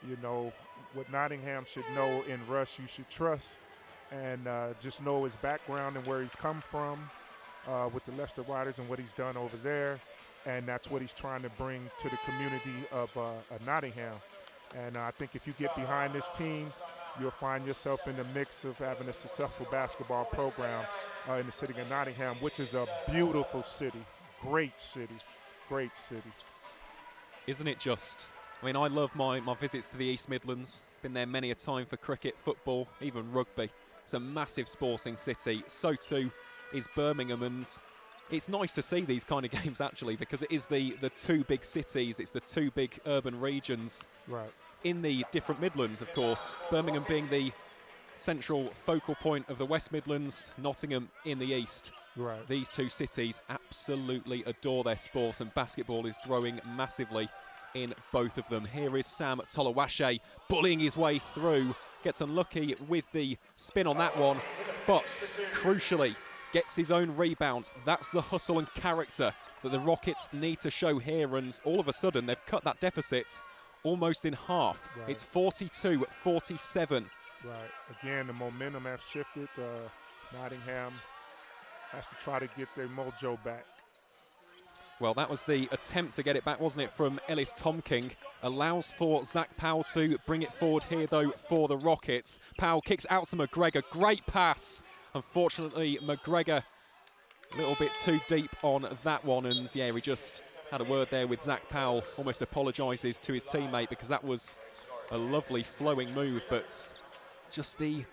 you know, what Nottingham should know in Russ, you should trust, and just know his background and where he's come from with the Leicester Riders and what he's done over there. And that's what he's trying to bring to the community of Nottingham. And I think if you get behind this team, you'll find yourself in the mix of having a successful basketball program in the city of Nottingham, which is a beautiful city, great city, great city. Isn't it just? I mean, I love my visits to the East Midlands. Been there many a time for cricket, football, even rugby. It's a massive sporting city. So too is Birmingham, and it's nice to see these kind of games actually, because it is the two big cities, it's the two big urban regions in the different Midlands, of course. Birmingham being the central focal point of the West Midlands, Nottingham in the east. Right. These two cities absolutely adore their sport, and basketball is growing massively in both of them. Here is Sam Tolawashe bullying his way through, gets unlucky with the spin on that one, but crucially gets his own rebound. That's the hustle and character that the Rockets need to show here, and all of a sudden they've cut that deficit almost in half. Right. It's 42-47. Right. Again, the momentum has shifted. Nottingham has to try to get their mojo back. Well, that was the attempt to get it back, wasn't it, from Ellis Tomking. Allows for Zach Powell to bring it forward here, though, for the Rockets. Powell kicks out to McGregor. Great pass. Unfortunately, McGregor a little bit too deep on that one. And, yeah, we just had a word there with Zach Powell. Almost apologises to his teammate because that was a lovely flowing move. But just the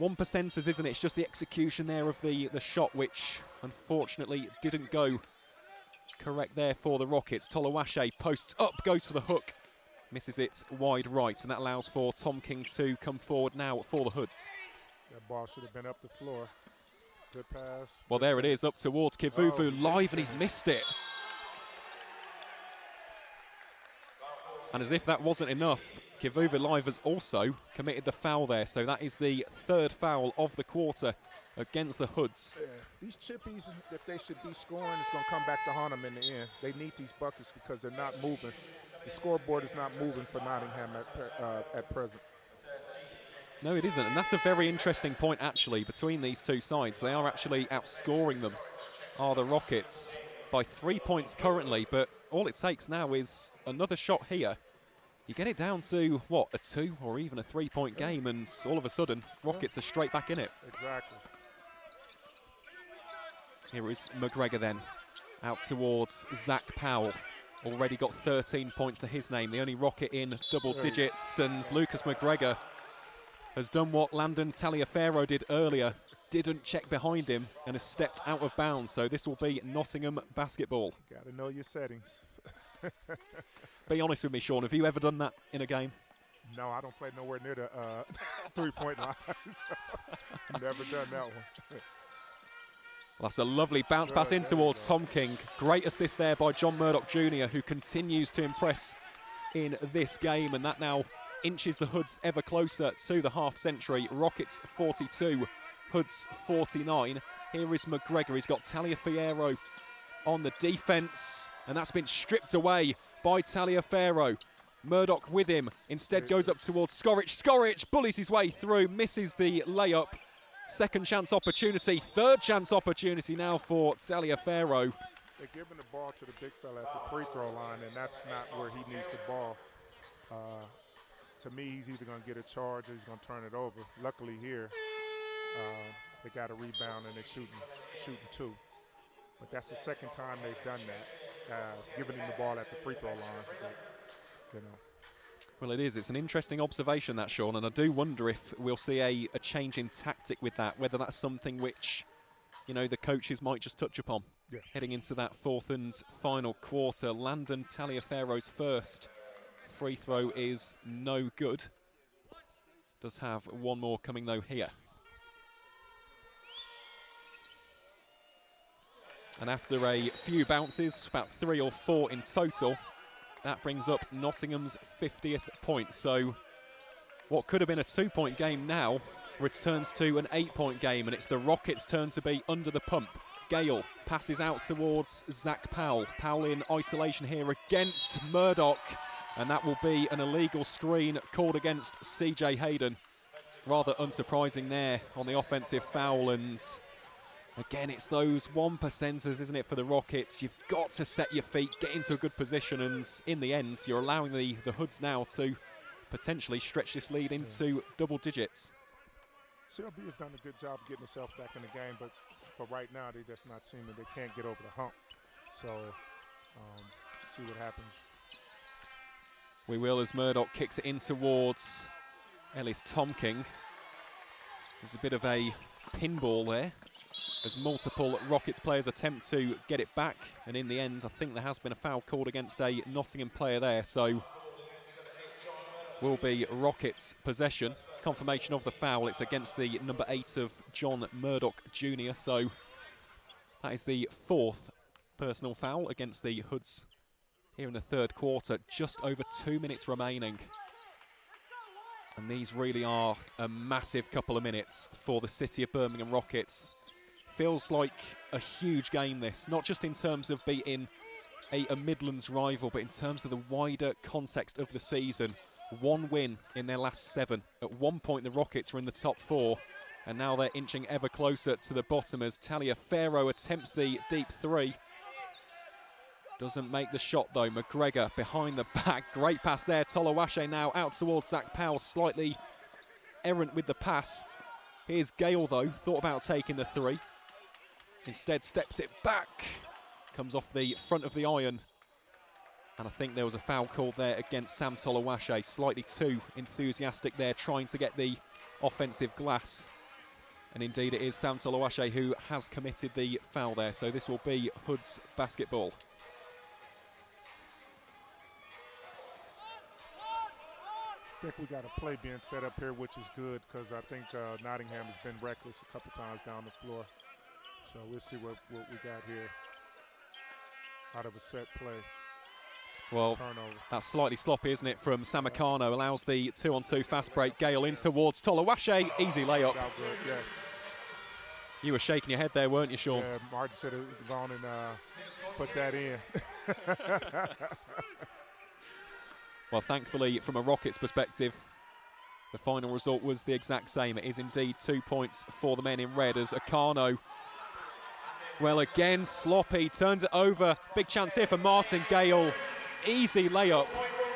1%ers, isn't it? It's just the execution there of the shot, which unfortunately didn't go correct there for the Rockets. Tolawashe posts up, goes for the hook, misses it wide right, and that allows for Tom King to come forward now for the Hoods. That ball should have been up the floor. Good pass. Well, there it is, up towards Kivuvu, live, and he's missed it. And as if that wasn't enough, Kivuvu live has also committed the foul there, so that is the third foul of the quarter against the Hoods. Yeah, these chippies, if they should be scoring, it's going to come back to haunt them in the end. They need these buckets because they're not moving. The scoreboard is not moving for Nottingham at present. No, it isn't, and that's a very interesting point, actually, between these two sides. They are actually outscoring them, are the Rockets, by 3 points currently, but all it takes now is another shot here. You get it down to, what, a 2 or even a 3-point game, and all of a sudden, Rockets are straight back in it. Exactly. Here is McGregor then, out towards Zach Powell. Already got 13 points to his name, the only Rocket in double digits, and Lucas McGregor has done what Landon Taliaferro did earlier, didn't check behind him, and has stepped out of bounds, so this will be Nottingham basketball. Got to know your settings. Be honest with me, Sean, have you ever done that in a game? No, I don't play nowhere near the three-point line. So never done that one. Well, that's a lovely bounce pass in towards Tom King. Great assist there by John Murdoch Jr., who continues to impress in this game, and that now inches the Hoods ever closer to the half century. Rockets 42, Hoods 49. Here is McGregor. He's got Taliaferro on the defence, and that's been stripped away by Taliaferro. Murdoch with him, instead goes up towards Skoric. Skoric bullies his way through, misses the layup. Second chance opportunity, third chance opportunity now for Taliaferro. They're giving the ball to the big fella at the free throw line, and that's not where he needs the ball. To me, he's either going to get a charge or he's going to turn it over. Luckily here, they got a rebound and they're shooting two. But that's the second time they've done that, giving him the ball at the free throw line. But, you know. Well, it is. It's an interesting observation, that, Sean, and I do wonder if we'll see a change in tactic with that, whether that's something which, you know, the coaches might just touch upon. Yeah. Heading into that fourth and final quarter. Landon Taliaferro's first free throw is no good. Does have one more coming, though, here. And after a few bounces, about 3 or 4 in total, that brings up Nottingham's 50th point. So what could have been a 2-point game now returns to an 8-point game, and it's the Rockets' turn to be under the pump. Gale passes out towards Zach Powell. Powell in isolation here against Murdoch, and that will be an illegal screen called against CJ Hayden. Rather unsurprising there on the offensive foul, and again, it's those 1%ers, isn't it, for the Rockets? You've got to set your feet, get into a good position, and in the end, you're allowing the Hoods now to potentially stretch this lead into double digits. CLB has done a good job of getting himself back in the game, but for right now, they just not seeming, they can't get over the hump. So, see what happens. We will, as Murdoch kicks it in towards Ellis Tomking. There's a bit of a pinball there, as multiple Rockets players attempt to get it back, and in the end I think there has been a foul called against a Nottingham player there, so will be Rockets possession. Confirmation of the foul, it's against the number 8 of John Murdoch Jr., so that is the 4th personal foul against the Hoods here in the third quarter. Just over 2 minutes remaining. And these really are a massive couple of minutes for the City of Birmingham Rockets. Feels like a huge game, this, not just in terms of being a Midlands rival, but in terms of the wider context of the season. 1 win in their last 7. At one point, the Rockets were in the top 4, and now they're inching ever closer to the bottom as Taliaferro attempts the deep 3. Doesn't make the shot, though. McGregor behind the back. Great pass there. Tolawashe now out towards Zach Powell, slightly errant with the pass. Here's Gale, though. Thought about taking the 3. Instead, steps it back. Comes off the front of the iron. And I think there was a foul called there against Sam Tolawashe. Slightly too enthusiastic there, trying to get the offensive glass. And indeed, it is Sam Tolawashe who has committed the foul there. So this will be Hoods basketball. I think we got a play being set up here, which is good, because I think Nottingham has been reckless a couple times down the floor. So we'll see what we got here out of a set play. Well, turnover. That's slightly sloppy, isn't it, from Samacano. Allows the 2-on-2 fast break. Gale in towards Tolawashe. Easy layup. Yeah. You were shaking your head there, weren't you, Sean? Yeah, Martin should have gone and put that in. Well, thankfully, from a Rockets perspective, the final result was the exact same. It is indeed 2 points for the men in red as Akano, well, again, sloppy, turns it over. Big chance here for Martin Gale. Easy layup,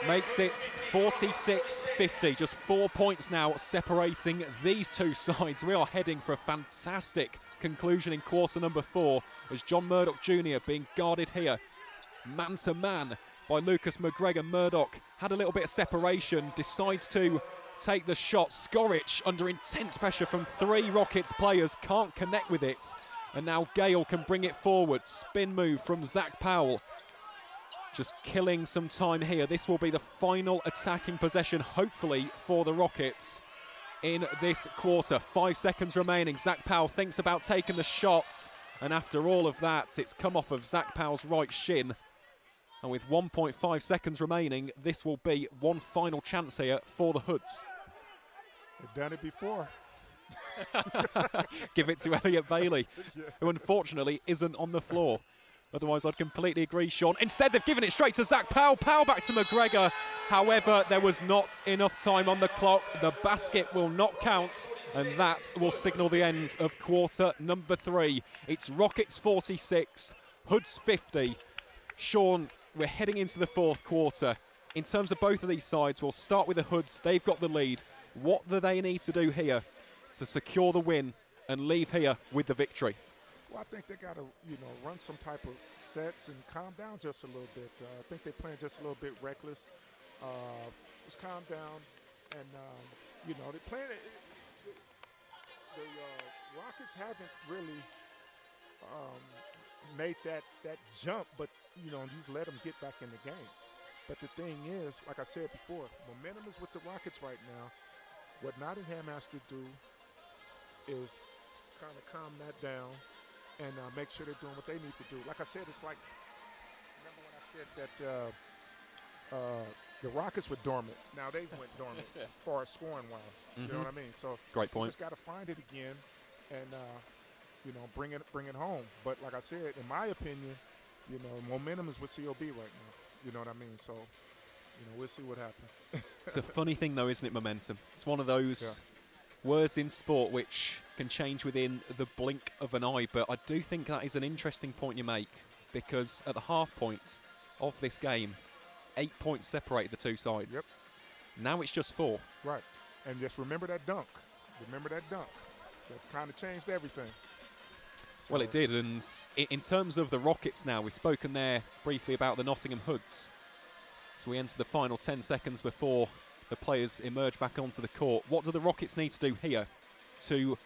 makes it 46-50. Just 4 points now separating these two sides. We are heading for a fantastic conclusion in quarter number 4 as John Murdoch Jr. being guarded here, man to man, by Lucas McGregor. Murdoch had a little bit of separation, decides to take the shot. Skoric under intense pressure from 3 Rockets players, can't connect with it. And now Gale can bring it forward. Spin move from Zach Powell. just killing some time here. This will be the final attacking possession, hopefully, for the Rockets in this quarter. 5 seconds remaining. Zach Powell thinks about taking the shot, and after all of that, it's come off of Zach Powell's right shin. And with 1.5 seconds remaining, this will be one final chance here for the Hoods. They've done it before. Give it to Elliot Bailey, who unfortunately isn't on the floor. Otherwise, I'd completely agree, Sean. Instead, they've given it straight to Zach Powell. Powell back to McGregor. However, there was not enough time on the clock. The basket will not count, and that will signal the end of quarter number 3. It's Rockets 46, Hoods 50. Sean, we're heading into the fourth quarter. In terms of both of these sides, we'll start with the Hoods. They've got the lead. What do they need to do here to secure the win and leave here with the victory? Well, I think they got to, run some type of sets and calm down just a little bit. I think they're playing just a little bit reckless. Just calm down, and they're playing. The Rockets haven't really made that jump, but you've let them get back in the game. But the thing is, like I said before, momentum is with the Rockets right now. What Nottingham has to do is kind of calm that down and make sure they're doing what they need to do. Like I said, it's like, remember when I said that the Rockets were dormant. Now they went dormant as far as scoring-wise. You know what I mean? So great point. You just got to find it again and, bring it home. But like I said, in my opinion, momentum is with COB right now. You know what I mean? So, we'll see what happens. It's a funny thing, though, isn't it, momentum? It's one of those words in sport which can change within the blink of an eye. But I do think that is an interesting point you make, because at the half point of this game, 8 points separated the two sides. Yep. Now it's just 4. Right. And just remember that dunk. Remember that dunk. That kind of changed everything. So. Well, it did. And in terms of the Rockets now, we've spoken there briefly about the Nottingham Hoods. So we enter the final 10 seconds before the players emerge back onto the court. What do the Rockets need to do here to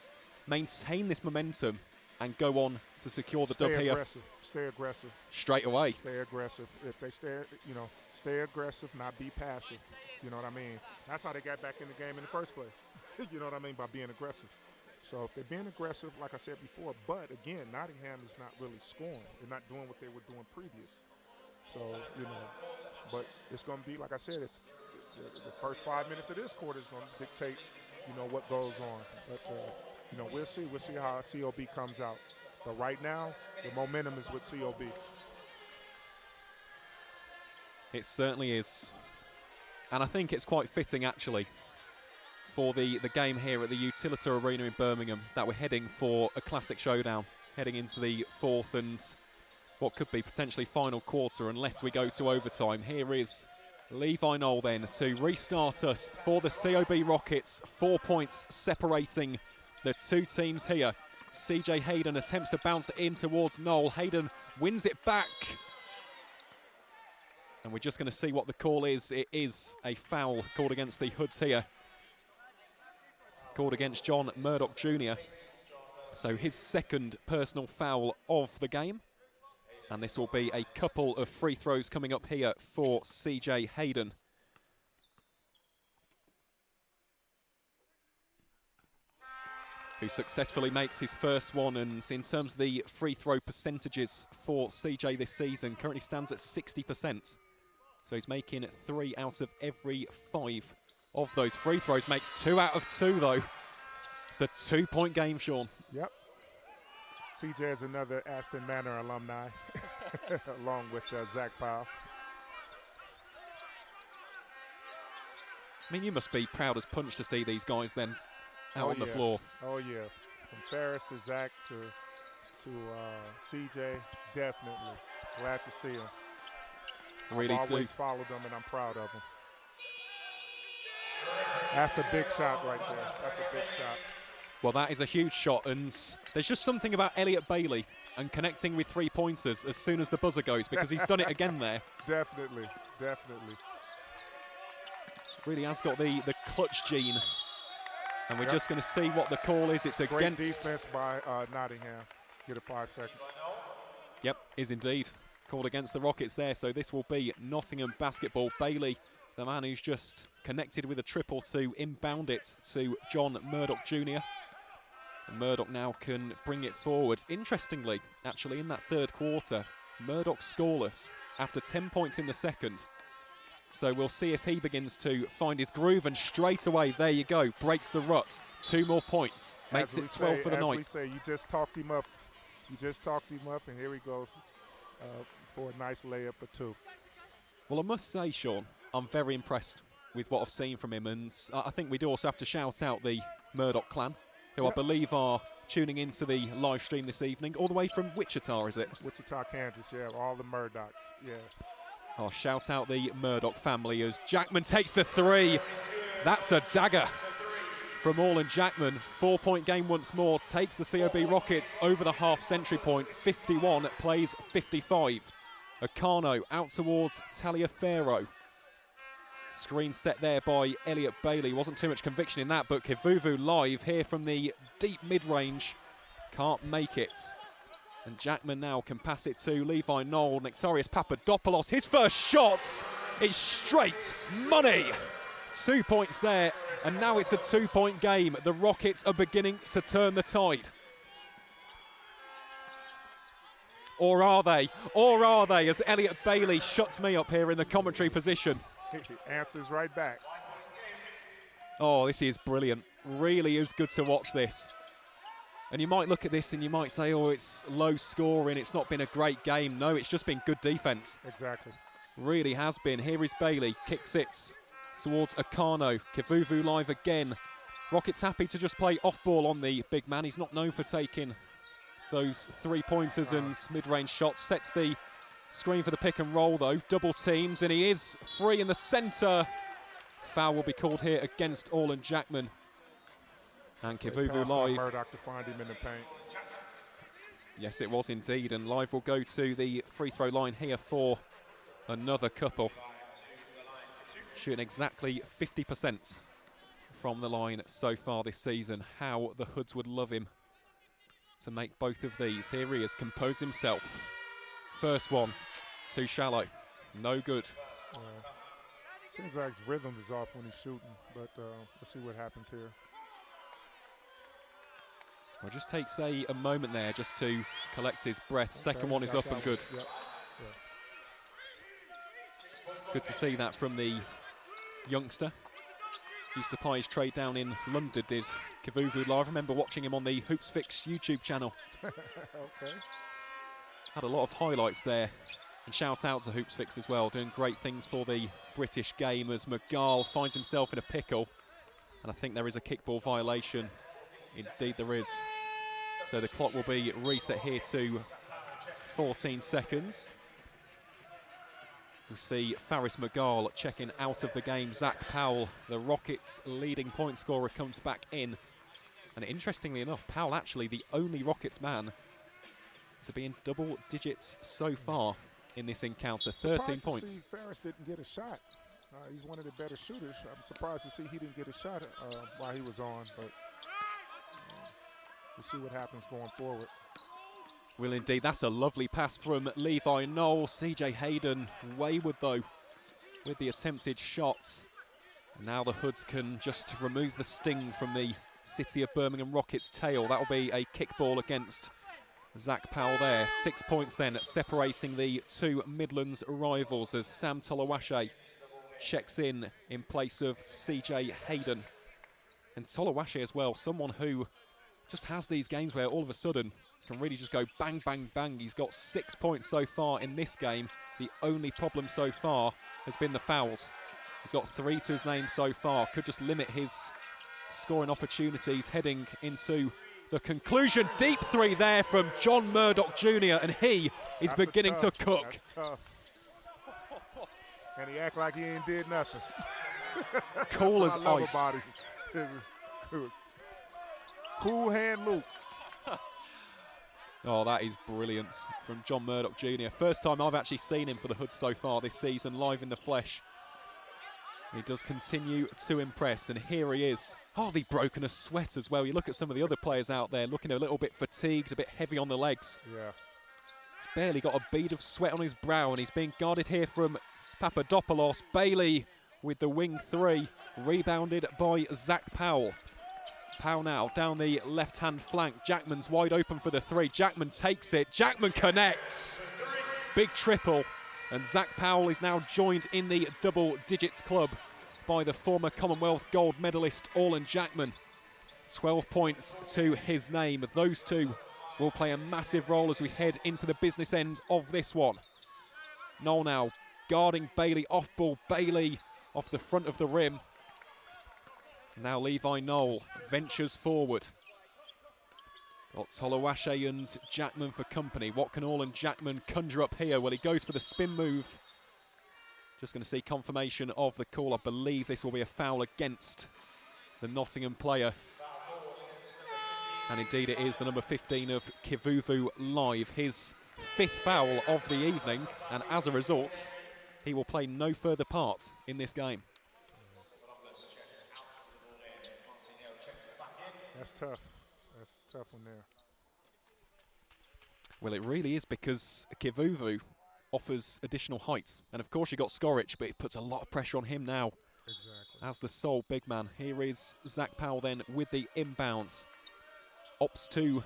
maintain this momentum and go on to secure the dub here? Stay aggressive. Straight away. Stay aggressive. If they stay aggressive, not be passive. You know what I mean? That's how they got back in the game in the first place. You know what I mean? By being aggressive. So if they're being aggressive, like I said before, but again, Nottingham is not really scoring. They're not doing what they were doing previous. So, but it's going to be, like I said, the first 5 minutes of this quarter is going to dictate, what goes on. But, we'll see. We'll see how COB comes out. But right now, the momentum is with COB. It certainly is. And I think it's quite fitting, actually, for the game here at the Utilita Arena in Birmingham, that we're heading for a classic showdown, heading into the fourth and what could be potentially final quarter unless we go to overtime. Here is Levi Knoll then to restart us for the COB Rockets. 4 points separating the two teams here. CJ Hayden attempts to bounce it in towards Knoll. Hayden wins it back. And we're just going to see what the call is. It is a foul called against the Hoods here. Called against John Murdoch Jr. So his second personal foul of the game. And this will be a couple of free throws coming up here for CJ Hayden. Who successfully makes his first one, and in terms of the free throw percentages for CJ this season, currently stands at 60%. So he's making 3 out of every 5 of those free throws. Makes 2 out of 2 though. It's a 2-point game, Sean. Yep. CJ is another Aston Manor alumni, along with Zach Powell. I mean, you must be proud as punch to see these guys then out on the floor. Oh yeah, from Ferris to Zach to CJ, definitely glad to see him. Really I've always followed them, and I'm proud of them. That's a big shot right there. That's a big shot. Well, that is a huge shot, and there's just something about Elliot Bailey and connecting with 3-pointers as soon as the buzzer goes, because he's done it again there. Definitely, definitely. Really has got the clutch gene. And we're just going to see what the call is. It's great against... defense by Nottingham. Get a 5 second. Yep, is indeed. called against the Rockets there, so this will be Nottingham basketball. Bailey, the man who's just connected with a triple to inbound it to John Murdoch Jr. And Murdoch now can bring it forward. Interestingly, actually, in that third quarter, Murdoch scoreless after 10 points in the second. So we'll see if he begins to find his groove, and straight away, there you go, breaks the rut. 2 more points, makes it 12 for the night. As we say, you just talked him up. You just talked him up, and here he goes for a nice layup for 2. Well, I must say, Sean, I'm very impressed with what I've seen from him, and I think we do also have to shout out the Murdoch clan, who I believe are tuning into the live stream this evening, all the way from Wichita, is it? Wichita, Kansas, yeah, all the Murdochs, yeah. Oh, shout out the Murdoch family as Jackman takes the 3. That's a dagger from Orland Jackman. 4-point game once more, takes the COB Rockets over the half-century point. 51, plays 55. Akano out towards Taliaferro. Screen set there by Elliot Bailey. Wasn't too much conviction in that, but Kivuvu live here from the deep mid-range. Can't make it. And Jackman now can pass it to Levi Knoll. Nectarius Papadopoulos, his first shots is straight money. 2 points there, and now it's a 2-point game. The Rockets are beginning to turn the tide. Or are they? Or are they? As Elliot Bailey shuts me up here in the commentary position. Answers right back. Oh, this is brilliant. Really is good to watch this. And you might look at this and you might say, oh, it's low scoring, it's not been a great game. No, it's just been good defense. Exactly. Really has been. Here is Bailey, kicks it towards Akano. Kivuvu live again. Rockets happy to just play off ball on the big man. He's not known for taking those 3-pointers and mid-range shots. Sets the screen for the pick and roll though. Double teams, and he is free in the centre. Foul will be called here against Orland Jackman. And Kivuvu live. Murdoch to find him in the paint. Yes, it was indeed. And live will go to the free throw line here for another couple. Shooting exactly 50% from the line so far this season. How the Hoods would love him to make both of these. Here he is, composed himself. First one, too shallow. No good. Seems like his rhythm is off when he's shooting, but let's see what happens here. Well, just takes a moment there just to collect his breath. Second one is up and good. Yep. Good to see that from the youngster. Used to ply his trade down in London, did Kivuvu live. I remember watching him on the Hoops Fix YouTube channel. Okay. Had a lot of highlights there. And shout out to Hoops Fix as well, doing great things for the British game as McGall finds himself in a pickle. And I think there is a kickball violation. Indeed there is. So the clock will be reset here to 14 seconds. We see Faris McGall checking out of the game. Zach Powell, the Rockets' leading point scorer, comes back in. And interestingly enough, Powell actually the only Rockets man to be in double digits so far in this encounter. 13 points. To see Faris didn't get a shot. He's one of the better shooters. I'm surprised to see he didn't get a shot while he was on, but we'll see what happens going forward. Will indeed. That's a lovely pass from Levi Knoll. CJ Hayden wayward though with the attempted shots. Now the Hoods can just remove the sting from the City of Birmingham Rockets' tail. That will be a kickball against Zach Powell there. 6 points then separating the two Midlands rivals as Sam Tolawashe checks in place of CJ Hayden. And Tolawashe as well, someone who just has these games where all of a sudden can really just go bang, bang, bang. He's got 6 points so far in this game. The only problem so far has been the fouls. He's got 3 to his name so far. Could just limit his scoring opportunities heading into the conclusion. Deep 3 there from John Murdoch Jr. and he is beginning to cook. That's tough. And he act like he ain't did nothing. Cool as ice. About him. It was cool hand Luke. Oh, that is brilliant from John Murdoch Jr. First time I've actually seen him for the Hoods so far this season, live in the flesh. He does continue to impress, and here he is. Hardly broken a sweat as well. You look at some of the other players out there looking a little bit fatigued, a bit heavy on the legs. Yeah. He's barely got a bead of sweat on his brow, and he's being guarded here from Papadopoulos. Bailey with the wing three, rebounded by Zach Powell. Powell now down the left-hand flank. Jackman's wide open for the three. Jackman takes it. Jackman connects. Big triple. And Zach Powell is now joined in the double digits club by the former Commonwealth gold medalist Orlan Jackman. 12 points to his name. Those two will play a massive role as we head into the business end of this one. Noel now guarding Bailey off ball. Bailey off the front of the rim. Now Levi Noel ventures forward. Got Tolawashe and Jackman for company. What can Orlan Jackman conjure up here? Well, he goes for the spin move. Just going to see confirmation of the call. I believe this will be a foul against the Nottingham player. And indeed it is the number 15 of Kivuvu Live, his 5th foul of the evening. And as a result, he will play no further part in this game. That's tough. That's a tough one there. Well, it really is, because Kivuvu offers additional height. And of course you got Skoric, but it puts a lot of pressure on him now. Exactly. As the sole big man. Here is Zach Powell then with the inbounds. Ops to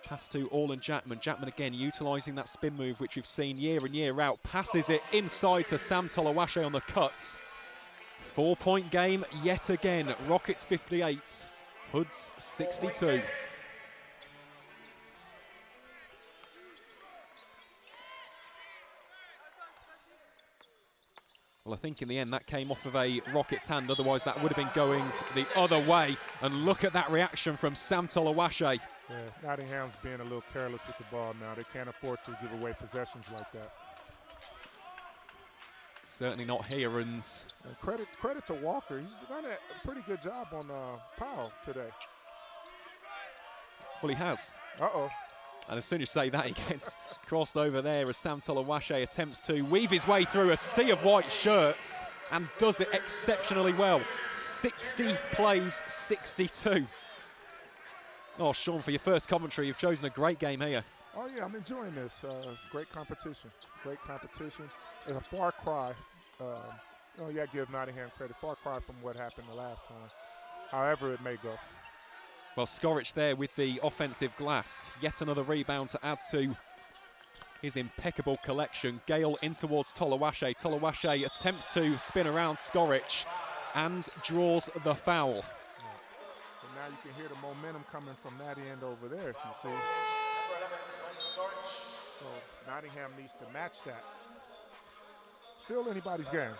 pass to Orlan Jackman. Jackman again utilising that spin move which we've seen year in, year out. Passes it inside to Sam Tolawashe on the cuts. 4-point game yet again. Rockets 58, Hoods 62. Well, I think in the end that came off of a Rockets hand, otherwise that would have been going the other way. And look at that reaction from Sam Tolawashe. Yeah, Nottingham's being a little careless with the ball now. They can't afford to give away possessions like that. Certainly not here, and credit to Walker. He's done a pretty good job on Powell today. Well, he has. Uh-oh. And as soon as you say that, he gets crossed over there as Sam Tolawashe attempts to weave his way through a sea of white shirts and does it exceptionally well. 60 plays, 62. Oh, Sean, for your first commentary, you've chosen a great game here. Oh, yeah, I'm enjoying this. Great competition. Great competition. It's a far cry. You got to give Nottingham credit. Far cry from what happened the last time. However it may go. Well, Skoric there with the offensive glass. Yet another rebound to add to his impeccable collection. Gale in towards Tolawashe. Tolawashe attempts to spin around Skoric and draws the foul. Yeah. So now you can hear the momentum coming from that end over there, so you see. So Nottingham needs to match that. Still anybody's game.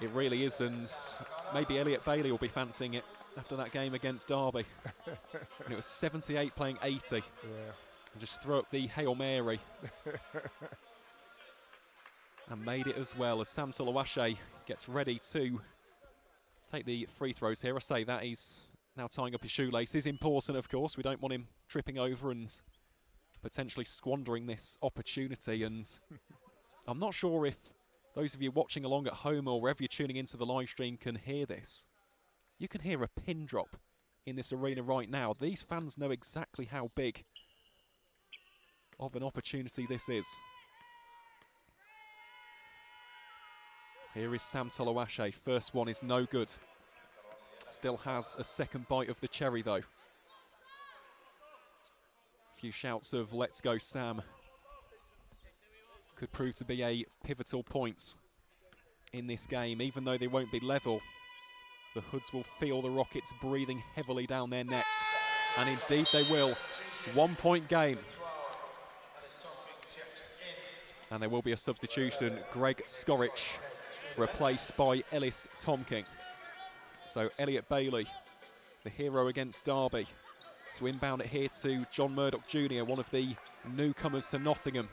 It really is, and maybe Elliot Bailey will be fancying it after that game against Derby. And it was 78 playing 80. Yeah. And just throw up the Hail Mary. And made it as well as Sam Tolawashe gets ready to take the free throws here. I say that he's now tying up his shoelace. Is important, of course. We don't want him tripping over and potentially squandering this opportunity. And I'm not sure if those of you watching along at home or wherever you're tuning into the live stream can hear this. You can hear a pin drop in this arena right now. These fans know exactly how big of an opportunity this is. Here is Sam Tolawashe. First one is no good. Still has a second bite of the cherry though. A few shouts of let's go Sam. Could prove to be a pivotal point in this game. Even though they won't be level, the Hoods will feel the Rockets breathing heavily down their necks. And indeed they will. 1 point game. And there will be a substitution. Greg Skoric replaced by Ellis Tomking. So Elliot Bailey, the hero against Derby, to inbound it here to John Murdoch Jr., one of the newcomers to Nottingham.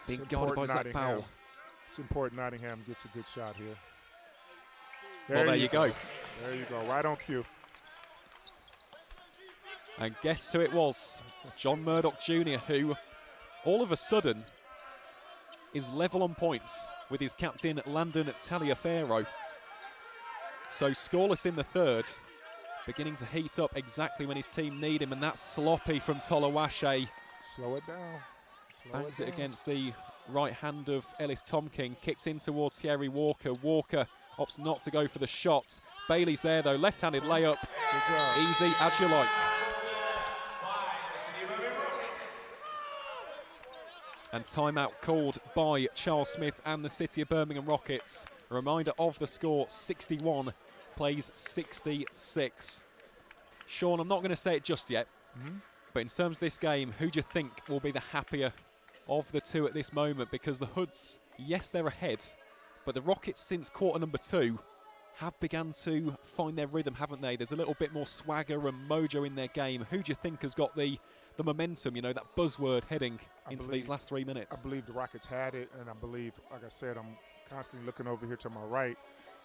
Being guarded by Zach Powell. It's important Nottingham gets a good shot here. Well, there you go. There you go, right on cue. And guess who it was? John Murdoch Jr., who all of a sudden is level on points with his captain Landon Taliaferro. So scoreless in the third. beginning to heat up exactly when his team need him, and that's sloppy from Tolawashe. Slow it down. Bangs it against the right hand of Ellis Tomking, kicked in towards Thierry Walker. Walker opts not to go for the shots. Bailey's there though, left-handed layup. Easy as you like. And timeout called by Charles Smith and the City of Birmingham Rockets. A reminder of the score, 61 plays 66. Sean, I'm not going to say it just yet, but in terms of this game, who do you think will be the happier of the two at this moment? Because the Hoods, yes, they're ahead, but the Rockets, since quarter number 2, have begun to find their rhythm, haven't they? There's a little bit more swagger and mojo in their game. Who do you think has got the momentum, you know, that buzzword heading into these last 3 minutes? I believe the Rockets had it, and I believe, like I said, I'm constantly looking over here to my right,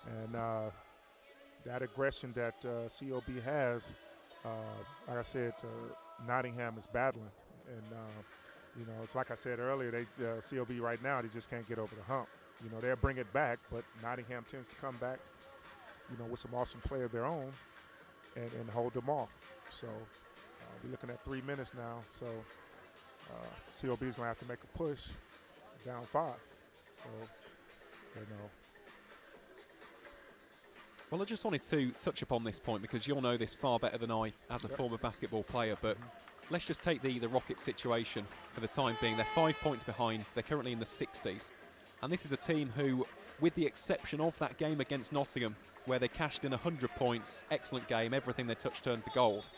and that aggression that COB has, like I said, Nottingham is battling, and you know, it's like I said earlier, they COB right now, they just can't get over the hump. You know, they'll bring it back, but Nottingham tends to come back, you know, with some awesome play of their own and hold them off. So we're looking at 3 minutes now, so COB is going to have to make a push down 5. So, you know. Well, I just wanted to touch upon this point because you'll know this far better than I as a former basketball player, but let's just take the Rockets situation for the time being. They're 5 points behind. They're currently in the 60s. And this is a team who, with the exception of that game against Nottingham, where they cashed in 100 points, excellent game, everything they touched turned to gold,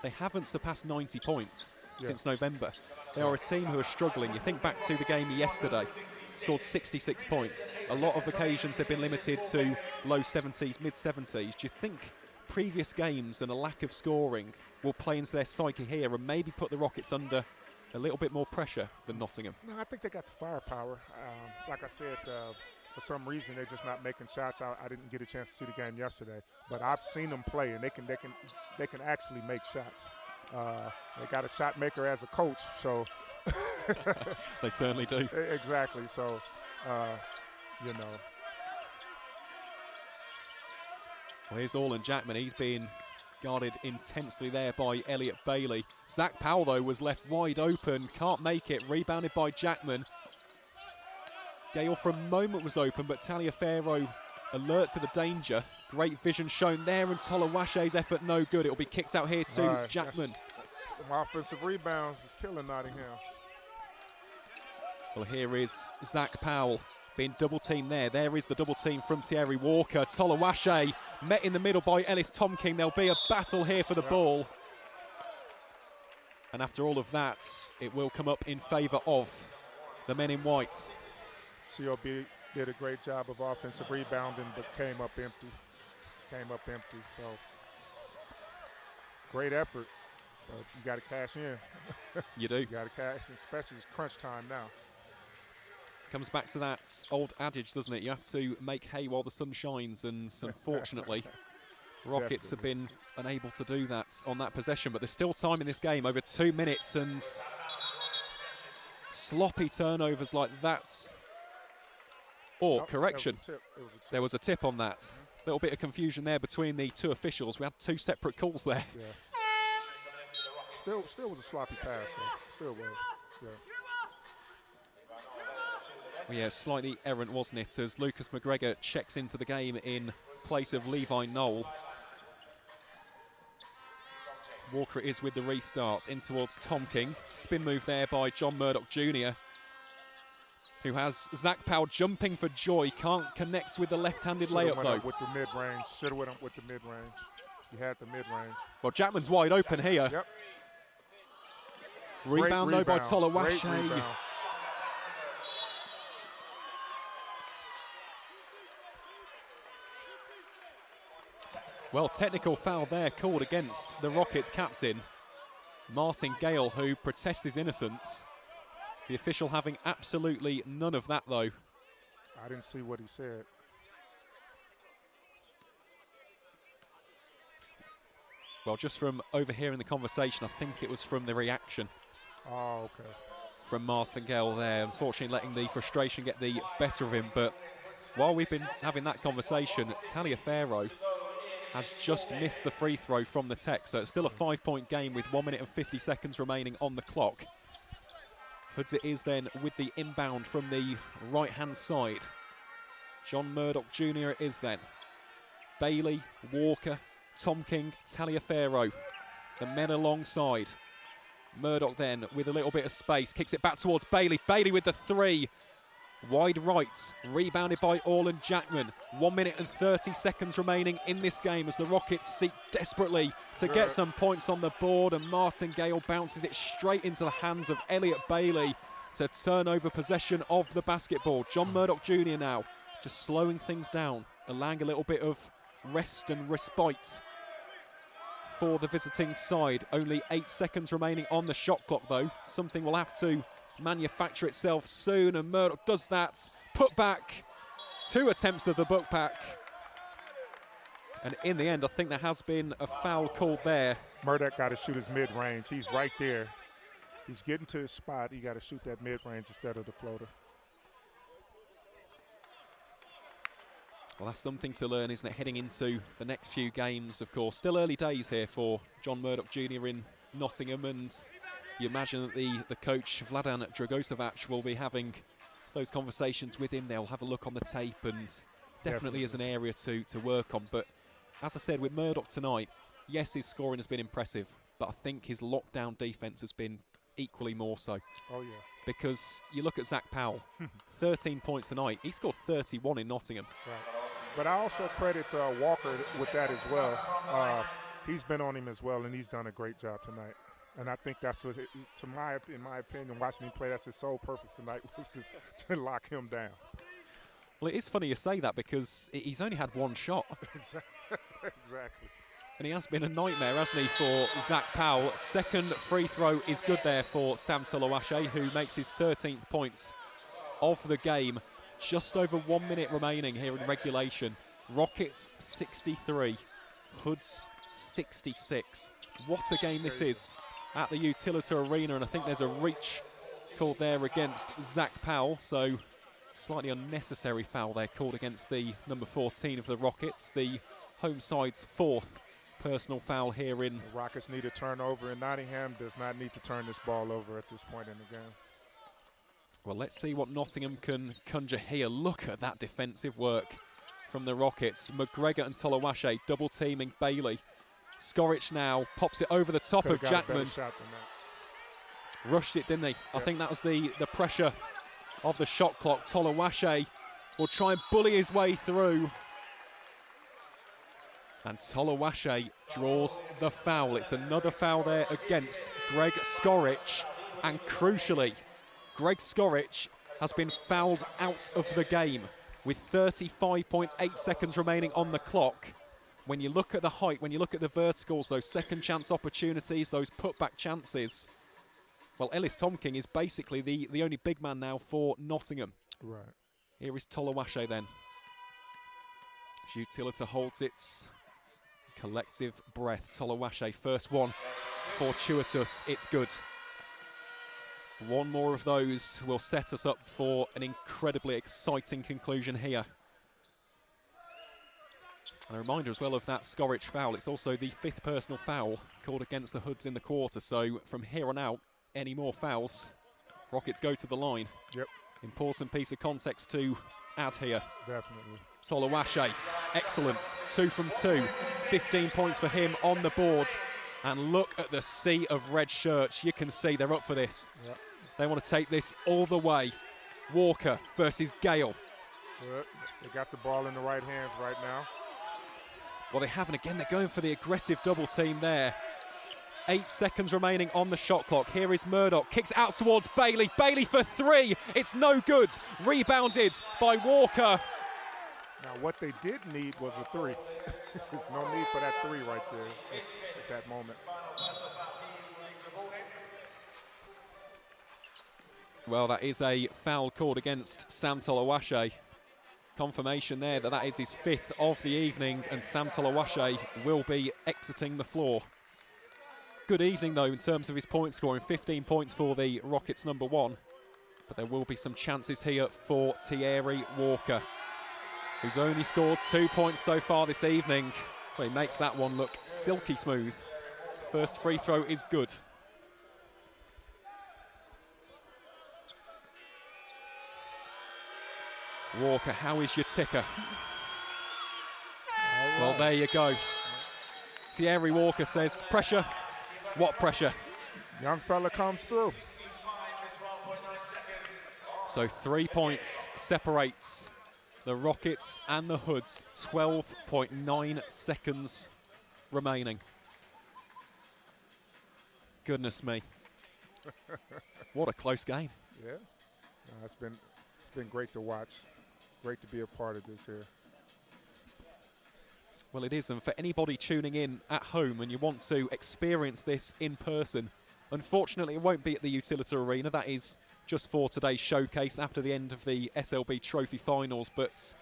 they haven't surpassed 90 points since November. They are a team who are struggling. You think back to the game yesterday, scored 66 points. A lot of occasions they've been limited to low 70s, mid 70s. Do you think previous games and a lack of scoring will play into their psyche here and maybe put the Rockets under a little bit more pressure than Nottingham? No, I think they got the firepower. Like I said, for some reason they're just not making shots. I didn't get a chance to see the game yesterday, but I've seen them play, and they can actually make shots. They got a shot maker as a coach, so they certainly do. Exactly. So, you know. Well, here's Orlan Jackman. He's being guarded intensely there by Elliot Bailey. Zach Powell, though, was left wide open. Can't make it. Rebounded by Jackman. Gale for a moment was open, but Taliaferro alert to the danger. Great vision shown there, and Tolawashe's effort no good. It'll be kicked out here to Jackman. My offensive rebounds is killing Nottingham. Well, here is Zach Powell being double-teamed there. There is the double team from Thierry Walker. Tolawashe met in the middle by Ellis Tomking. There'll be a battle here for the ball. And after all of that, it will come up in favour of the men in white. COB did a great job of offensive rebounding, but came up empty. So great effort, but you got to cash in. You do. You got to cash in, especially it's crunch time now. Comes back to that old adage, doesn't it? You have to make hay while the sun shines, and unfortunately, Rockets have been unable to do that on that possession. But there's still time in this game, over 2 minutes, and sloppy turnovers like that. Or, correction, there was a tip on that. Little bit of confusion there between the two officials. We had two separate calls there. Yeah. Still was a sloppy pass, though. Still was. Yeah. Well, yeah, slightly errant, wasn't it, as Lucas McGregor checks into the game in place of Levi Knoll. Walker is with the restart in towards Tomking. Spin move there by John Murdoch Jr., who has Zach Powell jumping for joy. Can't connect with the left-handed layup, though. With the mid-range. Should have went up with the mid-range. He had the mid-range. Well, Jackman's wide open here. Yep. Rebound, though, by Tolawashe. Well, technical foul there called against the Rockets captain, Martin Gale, who protests his innocence. The official having absolutely none of that, though. I didn't see what he said. Well, just from overhearing the conversation, I think it was from the reaction. Oh, okay. From Martin Gale there, unfortunately letting the frustration get the better of him. But while we've been having that conversation, Taliaferro has just missed the free throw from the Tech, so it's still a 5-point game with 1 minute and 50 seconds remaining on the clock. Hoods it is then with the inbound from the right-hand side. John Murdoch Jr. it is then. Bailey, Walker, Tom King, Taliaferro. The men alongside. Murdoch then with a little bit of space, kicks it back towards Bailey. Bailey with the three. Wide right, rebounded by Orland Jackman. 1 minute and 30 seconds remaining in this game as the Rockets seek desperately to get some points on the board, and Martin Gale bounces it straight into the hands of Elliot Bailey to turn over possession of the basketball. John Murdoch Jr. now just slowing things down, allowing a little bit of rest and respite for the visiting side. Only 8 seconds remaining on the shot clock though. Something will have to manufacture itself soon, and Murdoch does that. Put back, 2 attempts of the book back, and in the end I think there has been a foul called there. Murdoch got to shoot his mid-range. He's right there. He's getting to his spot. He got to shoot that mid-range instead of the floater. Well, that's something to learn, isn't it, heading into the next few games, of course. Still early days here for John Murdoch Jr. in Nottingham, and you imagine that the coach, Vladan Dragocevic, will be having those conversations with him. They'll have a look on the tape, and definitely is an area to work on. But as I said, with Murdoch tonight, yes, his scoring has been impressive, but I think his lockdown defence has been equally more so. Oh, yeah. Because you look at Zach Powell, 13 points tonight. He scored 31 in Nottingham. Right. But I also credit Walker with that as well. He's been on him as well, and he's done a great job tonight. And I think that's what, in my opinion, watching him play, that's his sole purpose tonight, was to lock him down. Well, it is funny you say that because he's only had 1 shot. Exactly. And he has been a nightmare, hasn't he, for Zach Powell. Second free throw is good there for Sam Tolawashe, who makes his 13th points of the game. Just over 1 minute remaining here in regulation. Rockets 63, Hoods 66. What a game this is at the Utilita Arena, and I think there's a reach called there against Zach Powell, so slightly unnecessary foul there called against the number 14 of the Rockets, the home side's 4th personal foul here in. The Rockets need a turnover, and Nottingham does not need to turn this ball over at this point in the game. Well, let's see what Nottingham can conjure here. Look at that defensive work from the Rockets. McGregor and Tolawashe double teaming Bailey. Skorich now pops it over the top of Jackman. Rushed it, didn't he? I think that was the pressure of the shot clock. Tolawashe will try and bully his way through. And Tolawashe draws the foul. It's another foul there against Greg Skorich. And crucially, Greg Skorich has been fouled out of the game with 35.8 seconds remaining on the clock. When you look at the height, when you look at the verticals, those second chance opportunities, those putback chances, well, Ellis Tomking is basically the only big man now for Nottingham. Right. Here is Tolawashe then. Utilita holds its collective breath. Tolawashe, first one, fortuitous, it's good. One more of those will set us up for an incredibly exciting conclusion here. And a reminder as well of that Skorich foul. It's also the 5th personal foul called against the Hoods in the quarter. So from here on out, any more fouls, Rockets go to the line. Yep. Important piece of context to add here. Definitely. Tolawashe, excellent. 2 from 2. 15 points for him on the board. And look at the sea of red shirts. You can see they're up for this. Yep. They want to take this all the way. Walker versus Gale. Good. They got the ball in the right hands right now. Well, they haven't. Again, they're going for the aggressive double team there. 8 seconds remaining on the shot clock. Here is Murdoch. Kicks out towards Bailey. Bailey for 3. It's no good. Rebounded by Walker. Now, what they did need was a 3. There's no need for that 3 right there at that moment. Well, that is a foul called against Sam Tolawashe. Confirmation there that is his 5th of the evening, and Sam Tolawashe will be exiting the floor. Good evening, though, in terms of his point scoring. 15 points for the Rockets number 1. But there will be some chances here for Thierry Walker, who's only scored 2 points so far this evening. Well, he makes that one look silky smooth. First free throw is good. Walker, how is your ticker? Right. Well, there you go. Thierry Walker says, pressure. What pressure? Young fella comes through. So 3 points separates the Rockets and the Hoods. 12.9 seconds remaining. Goodness me. What a close game. Yeah. It's been great to watch. Great to be a part of this here. Well, it is, and for anybody tuning in at home and you want to experience this in person, unfortunately it won't be at the Utilita Arena. That is just for today's showcase after the end of the SLB Trophy Finals. But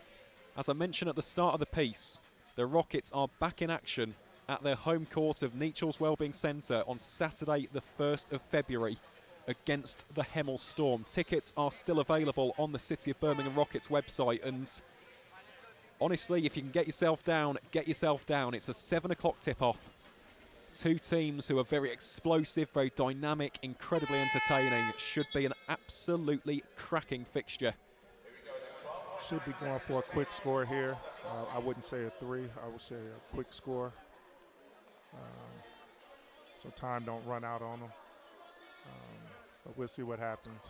as I mentioned at the start of the piece, the Rockets are back in action at their home court of Nechells Wellbeing Centre on Saturday the 1st of February against the Hemel Storm. Tickets are still available on the City of Birmingham Rockets website, and honestly, if you can get yourself down, get yourself down. It's a 7 o'clock tip-off. Two teams who are very explosive, very dynamic, incredibly entertaining. It should be an absolutely cracking fixture. Should be going for a quick score here. I wouldn't say a 3. I would say a quick score. So time don't run out on them. But we'll see what happens.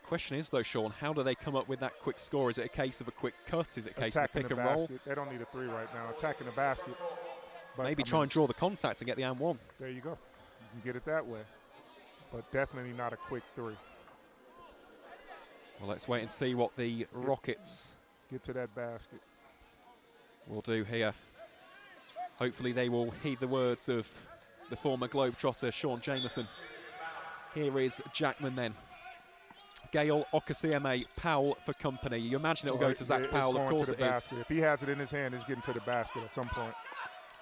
Question is, though, Sean, how do they come up with that quick score? Is it a case of a quick cut? Is it a case of a pick and roll? They don't need a 3 right now. Attacking the basket. But maybe try and draw the contact and get the and one. There you go. You can get it that way. But definitely not a quick 3. Well, let's wait and see what the Rockets get to that basket will do here. Hopefully they will heed the words of the former Globetrotter, Sean Jameson. Here is Jackman then. Gale, Okasieme, Powell for company. You imagine it'll go to Zach Powell, of course it is. If he has it in his hand, it's getting to the basket at some point.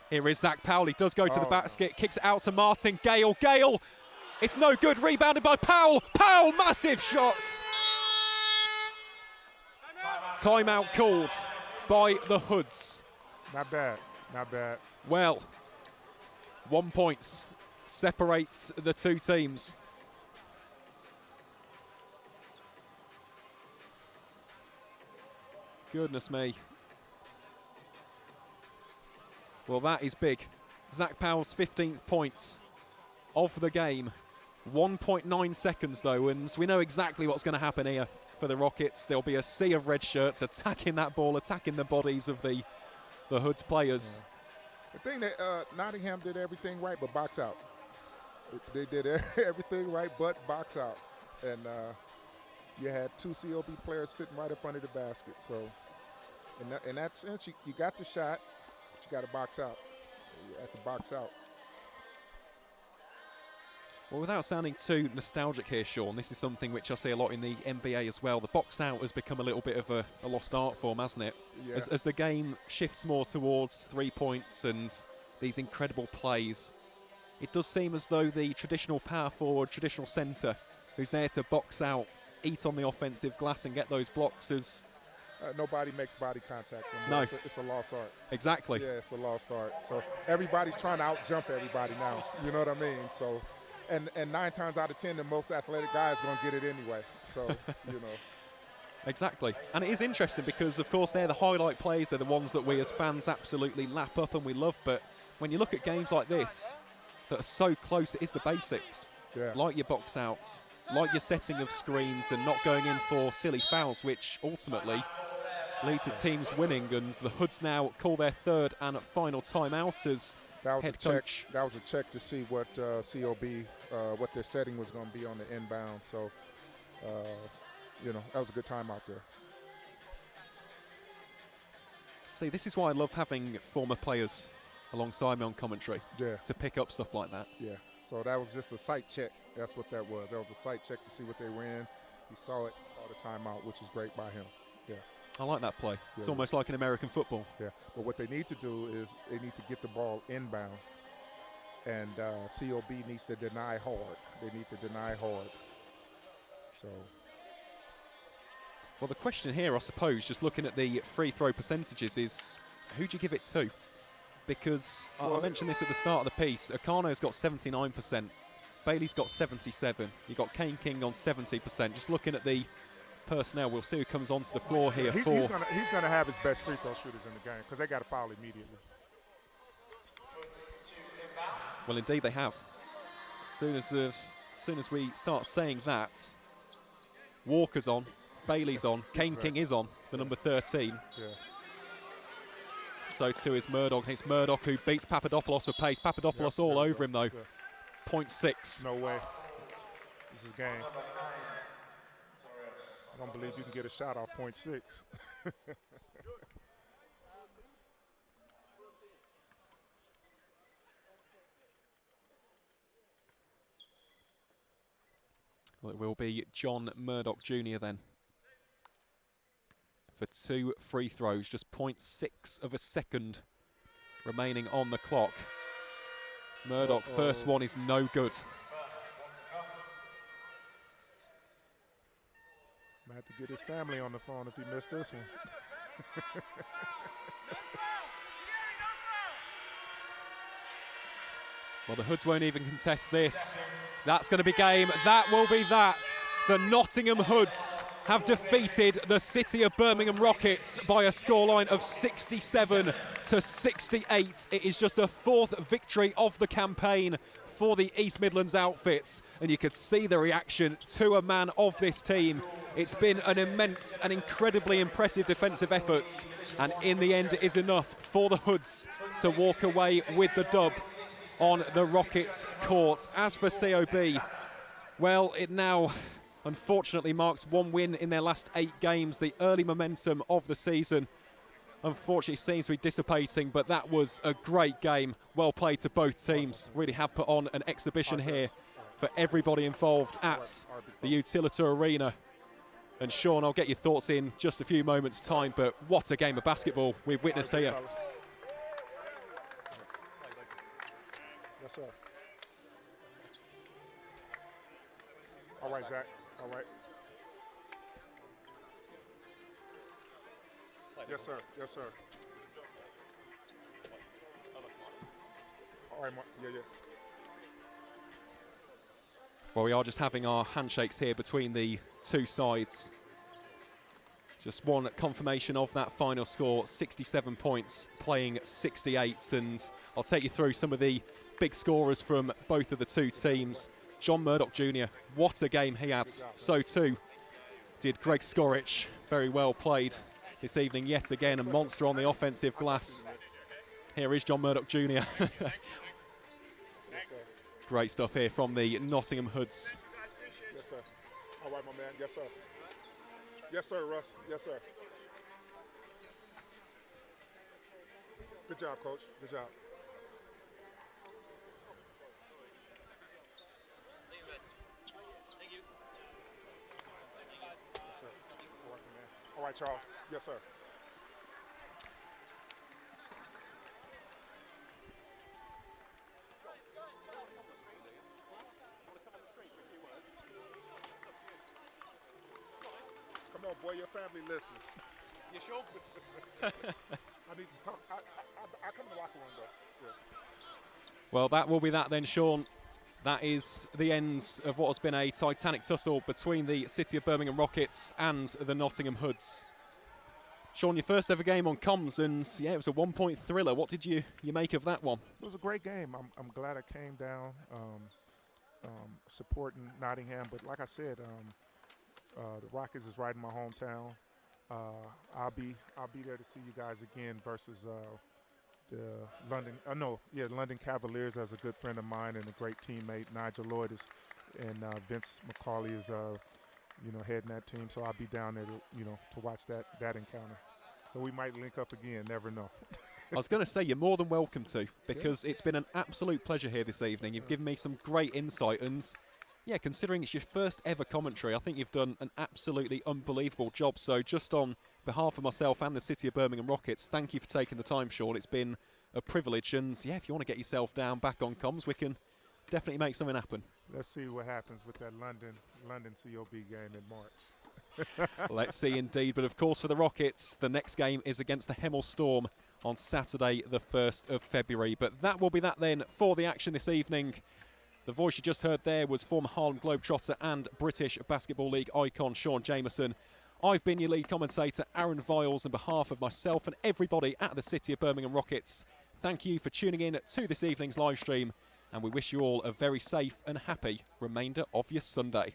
Here is Zach Powell. He does go to the basket, kicks it out to Martin. Gale, it's no good. Rebounded by Powell. Powell, massive shots. Timeout called by the Hoods. Not bad, not bad. Well, 1 point separates the two teams. Goodness me. Well, that is big. Zach Powell's 15th points of the game. 1.9 seconds, though, and we know exactly what's going to happen here for the Rockets. There'll be a sea of red shirts attacking that ball, attacking the bodies of the Hoods players. Yeah. The thing that Nottingham did everything right but box out. They did everything right but box out. And you had 2 COB players sitting right up under the basket. So in that sense, you got the shot, but you got to box out. You have to box out. Well, without sounding too nostalgic here, Sean, this is something which I see a lot in the NBA as well. The box out has become a little bit of a lost art form, hasn't it? Yeah. As the game shifts more towards 3 points and these incredible plays, it does seem as though the traditional power forward, traditional centre, who's there to box out, eat on the offensive glass and get those blocks, is... nobody makes body contact No. anymore. It's a lost art. Exactly. Yeah, it's a lost art. So everybody's trying to out-jump everybody now. You know what I mean? So... And 9 times out of 10, the most athletic guy is going to get it anyway. So, you know. Exactly. And it is interesting because, of course, they're the highlight plays. They're the ones that we as fans absolutely lap up and we love. But when you look at games like this that are so close, it is the basics. Yeah. Like your box outs, like your setting of screens and not going in for silly fouls, which ultimately lead to teams winning. And the Hoods now call their third and final timeout as head coach. That was a check to see what COB, what their setting was going to be on the inbound. So, you know, that was a good time out there. See, this is why I love having former players alongside me on commentary. Yeah. To pick up stuff like that. Yeah. So that was just a sight check. That's what that was. That was a sight check to see what they were in. He saw it, called a timeout, which is great by him. Yeah. I like that play. It's almost like an American football. Yeah, but what they need to do is they need to get the ball inbound, and COB needs to deny hard. They need to deny hard. So. Well, the question here, I suppose, just looking at the free throw percentages, is who do you give it to? because I mentioned this at the start of the piece. Akano's got 79%, Bailey's got 77%, you've got Kane King on 70%. Just looking at the personnel, we'll see who comes onto the floor here. He's going to have his best free throw shooters in the game because they got to foul immediately. Well, indeed they have. As soon as we start saying that, Walker's on, Bailey's on, Kane King is on, the number 13. Yeah. So too is Murdoch. It's Murdoch who beats Papadopoulos for pace. Papadopoulos all over him though. Yeah. 0.6. No way. This is game. I don't believe you can get a shot off 0.6. Well, it will be John Murdoch Jr. then. For 2 free throws, just 0.6 of a second remaining on the clock. Murdoch, first one is no good. Might have to get his family on the phone if he missed this one. Well, the Hoods won't even contest this. That's going to be game. That will be that. The Nottingham Hoods have defeated the City of Birmingham Rockets by a scoreline of 67-68. It is just a 4th victory of the campaign for the East Midlands outfits, and you could see the reaction to a man of this team. It's been an immense and incredibly impressive defensive effort, and in the end it is enough for the Hoods to walk away with the dub on the Rockets court. As for COB, well, it now unfortunately marks 1 win in their last 8 games. The early momentum of the season unfortunately seems to be dissipating, but that was a great game. Well played to both teams. Really have put on an exhibition here for everybody involved at the Utilita Arena. And Sean, I'll get your thoughts in just a few moments' time, but what a game of basketball we've witnessed here. Yes, sir. All right, Zach. All right. Yes, sir. Yes, sir. All right, Mark. Yeah, yeah. Well, we are just having our handshakes here between the two sides. Just one confirmation of that final score, 67 points, playing 68. And I'll take you through some of the big scorers from both of the two teams. John Murdoch Jr., what a game he had. So too did Greg Skorich. Very well played this evening yet again, a monster on the offensive glass. Here is John Murdoch Jr. Yes, sir. Great stuff here from the Nottingham Hoods. Yes, sir. All right, my man. Yes, sir. Yes, sir, Russ. Yes, sir. Good job, Coach. Good job. Yes, sir. All right, my man. All right, Charles. Yes, sir. Come on, boy, your family listen. You sure? I need to talk. I come to the locker room, though. Yeah. Well, that will be that then, Sean. That is the end of what has been a titanic tussle between the City of Birmingham Rockets and the Nottingham Hoods. Sean, your first ever game on comms, and yeah, it was a 1-point thriller. What did you make of that one? It was a great game. I'm glad I came down supporting Nottingham, but like I said, the Rockets is right in my hometown. I'll be there to see you guys again versus the London Cavaliers. As a good friend of mine and a great teammate, Nigel Lloyd and Vince McCauley is heading that team. So I'll be down there to watch that encounter. So we might link up again. Never know. I was going to say, you're more than welcome to, because it's been an absolute pleasure here this evening. You've given me some great insight, and yeah, considering it's your first ever commentary, I think you've done an absolutely unbelievable job. So just on behalf of myself and the City of Birmingham Rockets, thank you for taking the time, Sean. It's been a privilege, and yeah, if you want to get yourself down back on comms, we can definitely make something happen. Let's see what happens with that London COB game in March. Let's see indeed. But of course, for the Rockets, the next game is against the Hemel Storm on Saturday the 1st of February. But that will be that then for the action this evening. The voice you just heard there was former Harlem Globetrotter and British Basketball League icon Sean Jameson. I've been your lead commentator, Aaron Viles, on behalf of myself and everybody at the City of Birmingham Rockets. Thank you for tuning in to this evening's live stream, and we wish you all a very safe and happy remainder of your Sunday.